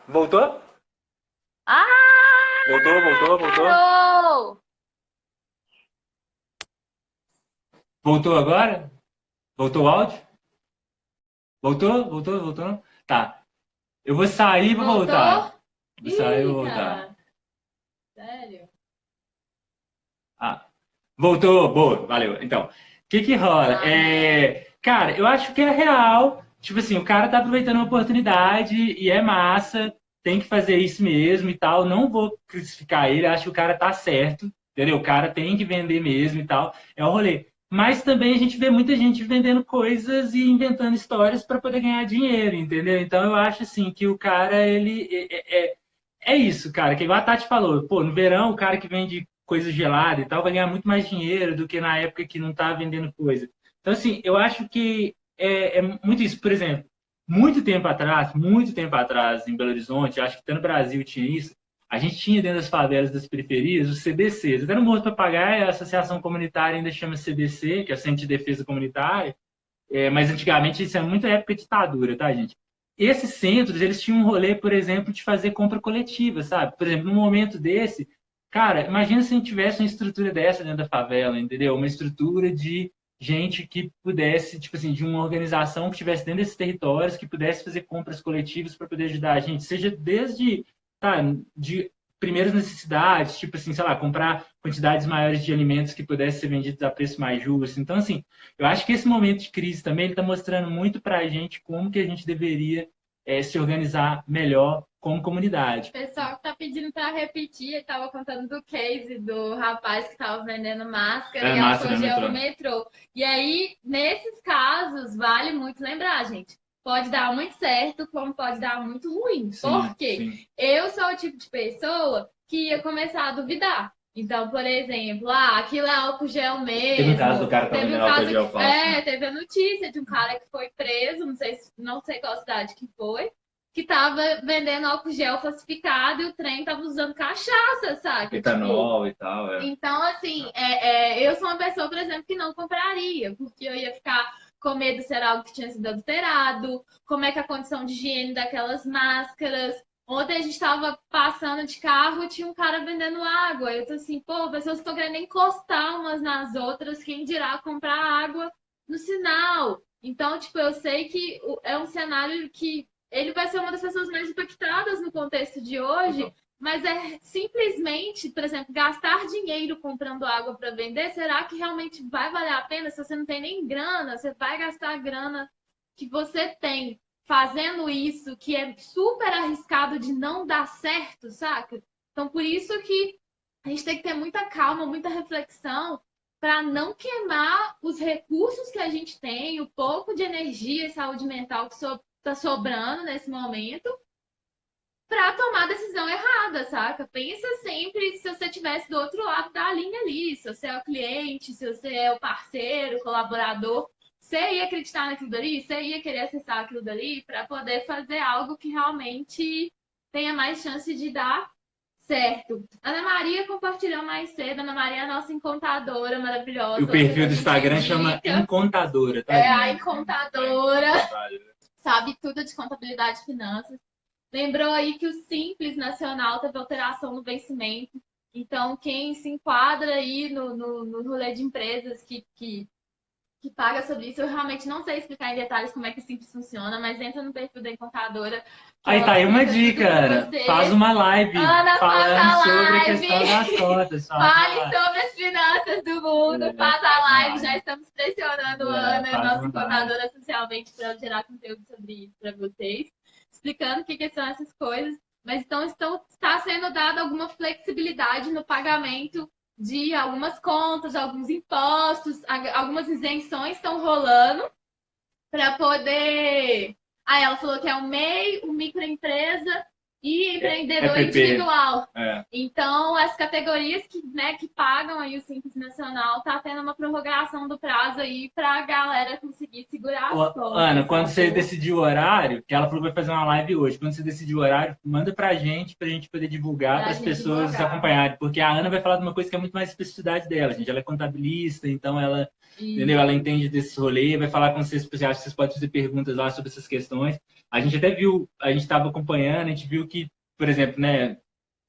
voltou? Ah, Voltou? parou! Voltou agora? Voltou o áudio? Voltou? Tá. Eu vou sair e vou Voltou? voltar. Vou sair e vou Ih, voltar. cara. Sério? Ah, voltou, boa, valeu. Então, o que rola? Cara, eu acho que é real. Tipo assim, o cara tá aproveitando uma oportunidade e é massa. tem que fazer isso mesmo e tal. Não vou crucificar ele, acho que o cara tá certo, entendeu? O cara tem que vender mesmo e tal. É o rolê. Mas também a gente vê muita gente vendendo coisas e inventando histórias para poder ganhar dinheiro, entendeu? Então eu acho assim que o cara, ele é isso, cara, que igual a Tati falou, pô, no verão o cara que vende coisa gelada e tal vai ganhar muito mais dinheiro do que na época que não tá vendendo coisa. Então, assim, eu acho que é muito isso. Por exemplo, muito tempo atrás, em Belo Horizonte, acho que até no Brasil tinha isso, a gente tinha dentro das favelas das periferias os CDCs. Até no Morro do Papagaio, a associação comunitária ainda chama CDC, que é o Centro de Defesa Comunitária, mas antigamente isso é muito época de ditadura, tá, gente? Esses centros, eles tinham um rolê, por exemplo, de fazer compra coletiva, sabe? Por exemplo, num momento desse, cara, imagina se a gente tivesse uma estrutura dessa dentro da favela, entendeu? Uma estrutura de gente que pudesse, tipo assim, de uma organização que estivesse dentro desses territórios, que pudesse fazer compras coletivas para poder ajudar a gente, seja desde, tá, de primeiras necessidades, tipo assim, sei lá, comprar quantidades maiores de alimentos que pudessem ser vendidos a preço mais justo. Então, assim, eu acho que esse momento de crise também ele está mostrando muito para a gente como que a gente deveria se organizar melhor como comunidade. O pessoal que tá pedindo para repetir, eu tava contando do case do rapaz que tava vendendo máscara e álcool gel no metrô. E aí, nesses casos, vale muito lembrar, gente. Pode dar muito certo, como pode dar muito ruim. Sim, Porque sim. eu sou o tipo de pessoa que ia começar a duvidar. Então, por exemplo, aquilo é álcool gel mesmo. Teve um caso do cara que tava vendendo álcool gel falso. Teve a notícia de um cara que foi preso, não sei qual cidade que foi, que tava vendendo álcool gel falsificado e o trem tava usando cachaça, sabe? Etanol e tal. Então, assim, eu sou uma pessoa, por exemplo, que não compraria, porque eu ia ficar com medo de ser algo que tinha sido adulterado, como é que a condição de higiene daquelas máscaras. Ontem a gente estava passando de carro e tinha um cara vendendo água. Eu tô assim, pô, pessoas estão querendo encostar umas nas outras, quem dirá comprar água no sinal. Então, tipo, eu sei que é um cenário que ele vai ser uma das pessoas mais impactadas no contexto de hoje, mas é simplesmente, por exemplo, gastar dinheiro comprando água para vender, será que realmente vai valer a pena se você não tem nem grana? Você vai gastar a grana que você tem fazendo isso, que é super arriscado de não dar certo, saca? Então, por isso que a gente tem que ter muita calma, muita reflexão para não queimar os recursos que a gente tem, o pouco de energia e saúde mental que está sobrando nesse momento, para tomar decisão errada, saca? Pensa sempre se você estivesse do outro lado da linha ali, se você é o cliente, se você é o parceiro, colaborador, você ia acreditar naquilo dali? Você ia querer acessar aquilo dali para poder fazer algo que realmente tenha mais chance de dar certo. Ana Maria compartilhou mais cedo. Ana Maria é a nossa encontadora maravilhosa. E o perfil do Instagram chama Encontadora, tá? É a Encontadora. Sabe tudo de contabilidade e finanças. Lembrou aí que o Simples Nacional teve alteração no vencimento. Então, quem se enquadra aí no rolê de empresas que paga sobre isso, eu realmente não sei explicar em detalhes como é que o Simples funciona, mas entra no perfil da Encontadora. Aí tá aí uma dica, cara. Faz uma live falando sobre a questão das contas. Fale sobre as finanças do mundo, faz a live. Já estamos pressionando a Ana, nossa contadora socialmente, para gerar conteúdo sobre isso para vocês, explicando o que são essas coisas. Mas então está sendo dada alguma flexibilidade no pagamento de algumas contas, alguns impostos, algumas isenções estão rolando para poder. Aí ela falou que é o MEI, o microempresa e empreendedor individual. Então, as categorias que pagam aí o Simples Nacional tá tendo uma prorrogação do prazo aí para a galera conseguir segurar as contas. Ana, quando você decidir o horário, que ela falou que vai fazer uma live hoje, quando você decidir o horário, manda pra gente poder divulgar, para as pessoas acompanharem, porque a Ana vai falar de uma coisa que é muito mais especificidade dela, gente. Ela é contabilista, então ela, entendeu? Ela entende desse rolê, vai falar com vocês, acho que vocês podem fazer perguntas lá sobre essas questões. A gente até viu, a gente estava acompanhando, a gente viu que, por exemplo, né,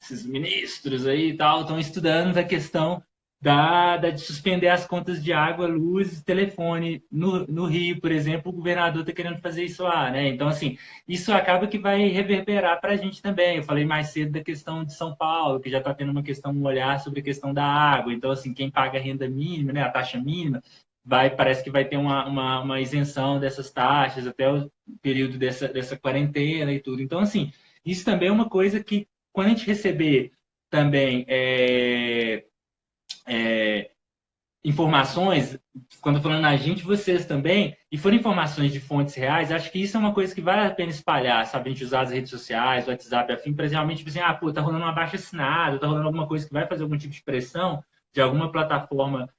esses ministros aí e tal estão estudando a questão de suspender as contas de água, luz e telefone. No Rio, por exemplo, o governador está querendo fazer isso lá, né? Então, assim, isso acaba que vai reverberar para a gente também. Eu falei mais cedo da questão de São Paulo, que já está tendo um olhar sobre a questão da água. Então, assim, quem paga a renda mínima, né, a taxa mínima, parece que vai ter uma isenção dessas taxas até o período dessa quarentena e tudo. Então, assim, Isso também é uma coisa que, quando a gente receber também informações, quando eu falando a gente, vocês também, e forem informações de fontes reais, acho que isso é uma coisa que vale a pena espalhar, sabe? A gente usar as redes sociais, o WhatsApp, afim, para realmente dizer, pô, tá rolando uma baixa-assinada, tá rolando alguma coisa que vai fazer algum tipo de pressão de alguma plataforma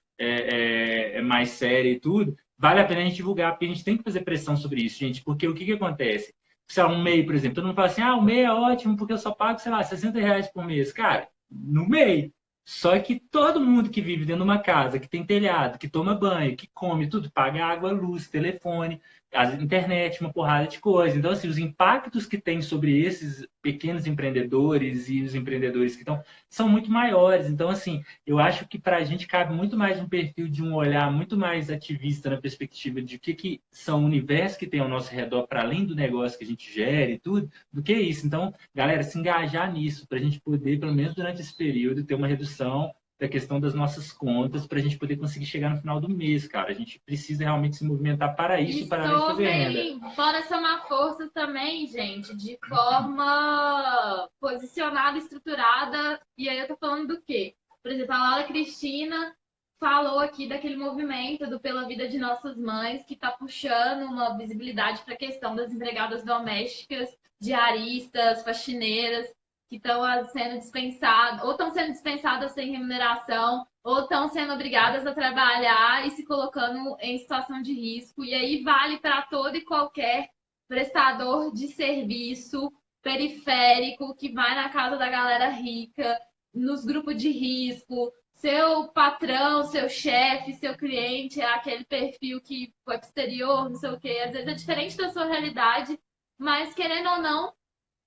mais séria e tudo, vale a pena a gente divulgar, porque a gente tem que fazer pressão sobre isso, gente, porque o que que acontece? Sei lá, um MEI, por exemplo, todo mundo fala assim, o MEI é ótimo porque eu só pago, sei lá, R$ 60 por mês. Cara, no MEI, só que todo mundo que vive dentro de uma casa, que tem telhado, que toma banho, que come tudo, paga água, luz, telefone, a internet, uma porrada de coisa. Então, assim, os impactos que tem sobre esses pequenos empreendedores e os empreendedores que estão são muito maiores. Então, assim, eu acho que para a gente cabe muito mais um perfil de um olhar muito mais ativista na perspectiva de o que são o universo que tem ao nosso redor, para além do negócio que a gente gera e tudo, do que isso. Então, galera, se engajar nisso, para a gente poder, pelo menos durante esse período, ter uma redução da questão das nossas contas, para a gente poder conseguir chegar no final do mês, cara. A gente precisa realmente se movimentar para isso, para além de fazer renda. Bora somar forças também, gente, de forma posicionada, estruturada. E aí eu tô falando do quê? Por exemplo, a Laura Cristina falou aqui daquele movimento do Pela Vida de Nossas Mães, que está puxando uma visibilidade para a questão das empregadas domésticas, diaristas, faxineiras, que estão sendo dispensadas, ou estão sendo dispensadas sem remuneração, ou estão sendo obrigadas a trabalhar e se colocando em situação de risco. E aí vale para todo e qualquer prestador de serviço periférico que vai na casa da galera rica, nos grupos de risco. Seu patrão, seu chefe, seu cliente é aquele perfil que foi pro exterior, não sei o quê. Às vezes é diferente da sua realidade, mas querendo ou não,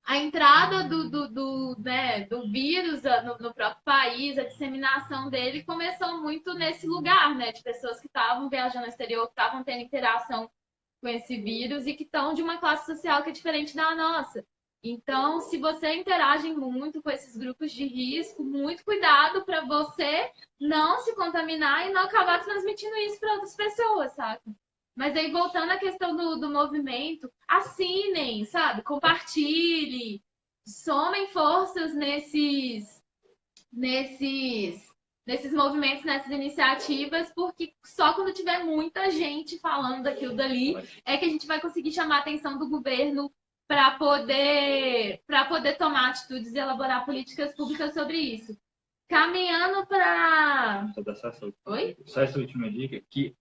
a entrada do vírus no próprio país, a disseminação dele começou muito nesse lugar, né? De pessoas que estavam viajando no exterior, que estavam tendo interação com esse vírus e que estão de uma classe social que é diferente da nossa. Então, se você interage muito com esses grupos de risco, muito cuidado para você não se contaminar e não acabar transmitindo isso para outras pessoas, sabe? Mas aí, voltando à questão do movimento, assinem, sabe? Compartilhe, somem forças nesses movimentos, nessas iniciativas, porque só quando tiver muita gente falando daquilo dali é que a gente vai conseguir chamar a atenção do governo para poder tomar atitudes e elaborar políticas públicas sobre isso. Caminhando para... Só essa última dica, que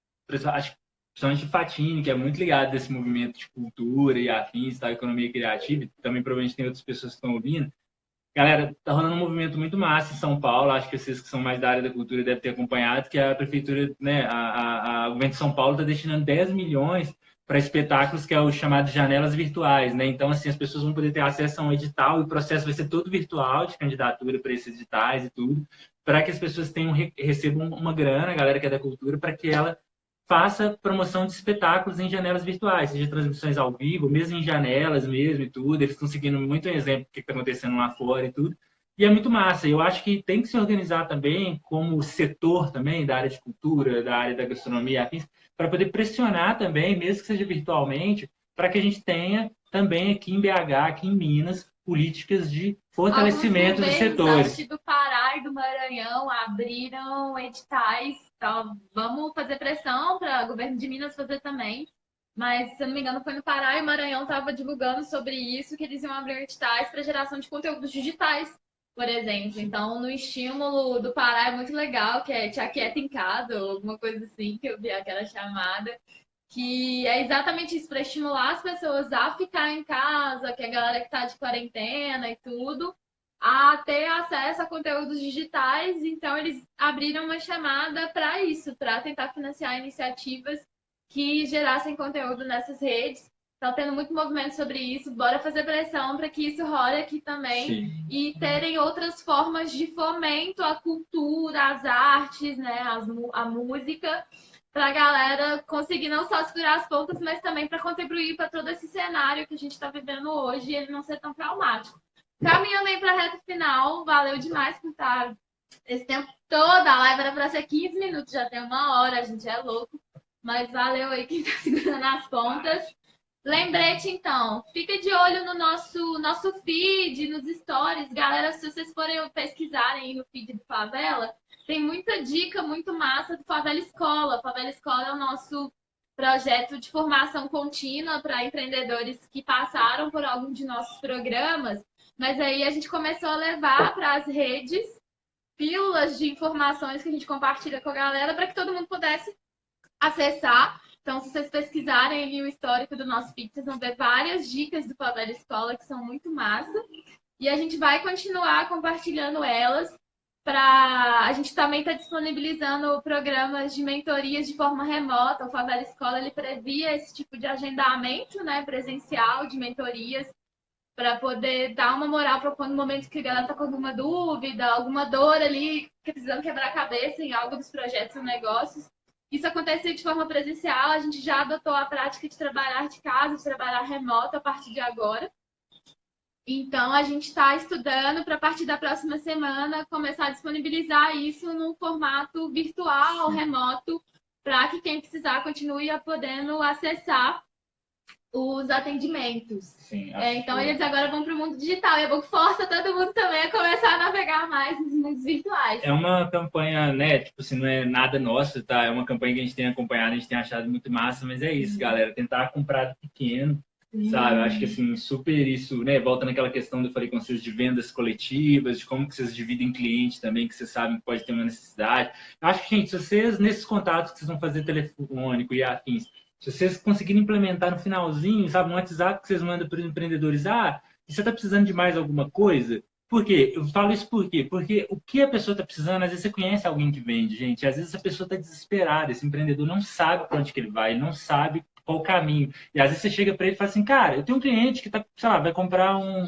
acho que principalmente o Fatini, que é muito ligado desse movimento de cultura e afins, da economia criativa, e também provavelmente tem outras pessoas que estão ouvindo. Galera, tá rolando um movimento muito massa em São Paulo, acho que vocês que são mais da área da cultura devem ter acompanhado, que a prefeitura, né, o governo de São Paulo está destinando 10 milhões para espetáculos que é o chamado de janelas virtuais, né? Então, assim, as pessoas vão poder ter acesso a um edital e o processo vai ser todo virtual de candidatura para esses editais e tudo, para que as pessoas recebam uma grana, a galera que é da cultura, para que ela faça promoção de espetáculos em janelas virtuais, seja transmissões ao vivo, mesmo em janelas mesmo e tudo. Eles estão seguindo muito um exemplo do que está acontecendo lá fora e tudo. E é muito massa. Eu acho que tem que se organizar também como setor também da área de cultura, da área da gastronomia, para poder pressionar também, mesmo que seja virtualmente, para que a gente tenha também aqui em BH, aqui em Minas, políticas de fortalecimento dos setores. Acho que do Pará e do Maranhão abriram editais. Então, vamos fazer pressão para o governo de Minas fazer também. Mas, se eu não me engano, foi no Pará e o Maranhão estava divulgando sobre isso, que eles iam abrir editais para geração de conteúdos digitais, por exemplo. Então, no estímulo do Pará é muito legal, que é Te Aquieta em Casa, ou alguma coisa assim, que eu vi aquela chamada, que é exatamente isso, para estimular as pessoas a ficar em casa, que é a galera que está de quarentena e tudo, a ter acesso a conteúdos digitais. Então, eles abriram uma chamada para isso, para tentar financiar iniciativas que gerassem conteúdo nessas redes. Está tendo muito movimento sobre isso. Bora fazer pressão para que isso role aqui também. Sim. E terem outras formas de fomento à cultura, às artes, né, a música, para a galera conseguir não só segurar as pontas, mas também para contribuir para todo esse cenário que a gente está vivendo hoje e ele não ser tão traumático. Caminhando aí para a reta final, valeu demais por estar esse tempo todo. A live era para ser 15 minutos, já tem 1 hora, a gente é louco. Mas valeu aí quem está segurando as pontas. Lembrete, então, fica de olho no nosso feed, nos stories. Galera, se vocês forem pesquisarem aí no feed do Favela, tem muita dica muito massa do Favela Escola. Favela Escola é o nosso projeto de formação contínua para empreendedores que passaram por algum de nossos programas. Mas aí a gente começou a levar para as redes pílulas de informações que a gente compartilha com a galera para que todo mundo pudesse acessar. Então, se vocês pesquisarem ali o histórico do nosso feed, vocês vão ver várias dicas do Favela Escola que são muito massa. E a gente vai continuar compartilhando elas. A gente também está disponibilizando programas de mentorias de forma remota. O Favela Escola ele previa esse tipo de agendamento, né, presencial de mentorias para poder dar uma moral para quando no momento que a galera está com alguma dúvida, alguma dor ali, precisando quebrar a cabeça em algo dos projetos ou negócios. Isso acontecer de forma presencial, a gente já adotou a prática de trabalhar de casa, de trabalhar remoto a partir de agora. Então, a gente está estudando para, a partir da próxima semana, começar a disponibilizar isso no formato virtual, remoto, para que quem precisar continue podendo acessar os atendimentos. Sim, então, eles agora vão para o mundo digital. E é bom que força todo mundo também a começar a navegar mais nos mundos virtuais. É uma campanha, né? Tipo assim, não é nada nosso, tá? É uma campanha que a gente tem acompanhado, a gente tem achado muito massa, mas é isso, galera. Tentar comprar pequeno, sabe? Eu acho que, assim, super isso, né? Volta naquela questão que eu falei com vocês de vendas coletivas, de como que vocês dividem cliente também, que vocês sabem que pode ter uma necessidade. Eu acho que, gente, se vocês, nesses contatos que vocês vão fazer telefônico e afins, se vocês conseguirem implementar no finalzinho, sabe, um WhatsApp que vocês mandam para os empreendedores, você está precisando de mais alguma coisa? Por quê? Eu falo isso por quê? Porque o que a pessoa está precisando, às vezes você conhece alguém que vende, gente, às vezes a pessoa está desesperada, esse empreendedor não sabe para onde que ele vai, ele não sabe qual o caminho. E às vezes você chega para ele e fala assim, cara, eu tenho um cliente que tá, sei lá, vai comprar um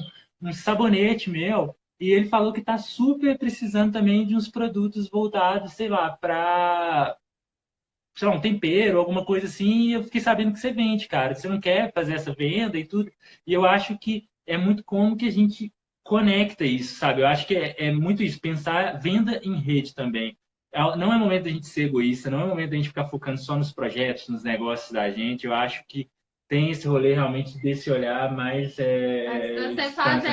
sabonete meu, e ele falou que está super precisando também de uns produtos voltados, sei lá, para sei lá, um tempero, alguma coisa assim, e eu fiquei sabendo que você vende, cara. Você não quer fazer essa venda e tudo. E eu acho que é muito como que a gente conecta isso, sabe? Eu acho que é muito isso, pensar venda em rede também. Não é momento da gente ser egoísta, não é momento da gente ficar focando só nos projetos, nos negócios da gente. Eu acho que tem esse rolê realmente desse olhar mais. Você fazer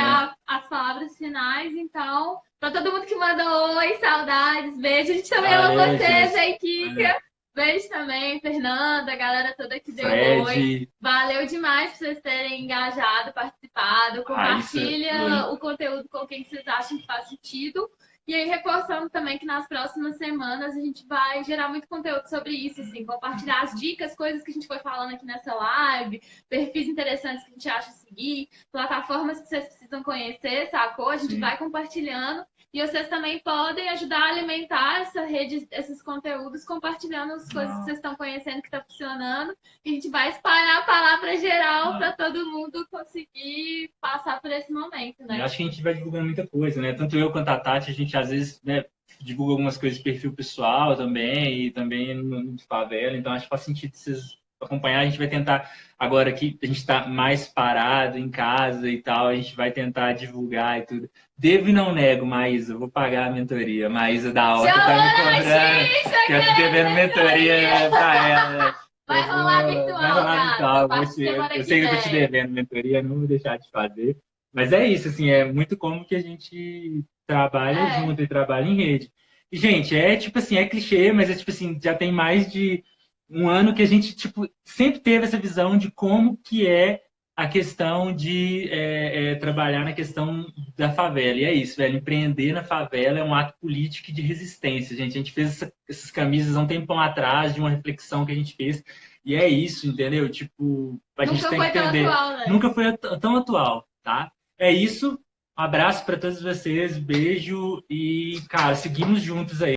as palavras finais, então, para todo mundo que manda oi, saudades, beijo. A gente também ama vocês, hein, Kika? Beijo também, Fernanda, a galera toda que deu oi. Valeu demais por vocês terem engajado, participado. Compartilha o conteúdo com quem vocês acham que faz sentido. E aí, reforçando também que nas próximas semanas a gente vai gerar muito conteúdo sobre isso, assim, compartilhar as dicas, coisas que a gente foi falando aqui nessa live, perfis interessantes que a gente acha seguir, plataformas que vocês precisam conhecer, sacou? A gente vai compartilhando. E vocês também podem ajudar a alimentar essa rede, esses conteúdos, compartilhando as coisas que vocês estão conhecendo que está funcionando. E a gente vai espalhar a palavra geral para todo mundo conseguir passar por esse momento, né? Eu acho que a gente vai divulgando muita coisa, né? Tanto eu quanto a Tati, a gente às vezes, né, divulga algumas coisas de perfil pessoal também, e também no Favela. Então acho que faz sentido vocês acompanhar. A gente vai tentar, agora que a gente está mais parado em casa e tal, a gente vai tentar divulgar e tudo. Devo e não nego, Maísa, vou pagar a mentoria. Maísa da Horta tá me cobrando, que eu tô devendo mentoria pra ela. Vai rolar virtual, vai rolar virtual. Eu sei que eu tô te devendo mentoria, não vou deixar de fazer. Mas é isso, assim, é muito como que a gente trabalha junto e trabalha em rede. E, gente, é tipo assim, é clichê, mas é tipo assim, já tem mais de um ano que a gente, tipo, sempre teve essa visão de como que é a questão de trabalhar na questão da favela. E é isso, velho. Empreender na favela é um ato político e de resistência, gente. A gente fez essas camisas há um tempão atrás, de uma reflexão que a gente fez. E é isso, entendeu? Tipo, a gente tem que entender. Atual, né? Nunca foi tão atual, tá? É isso. Um abraço para todos vocês. Beijo. E, cara, seguimos juntos aí.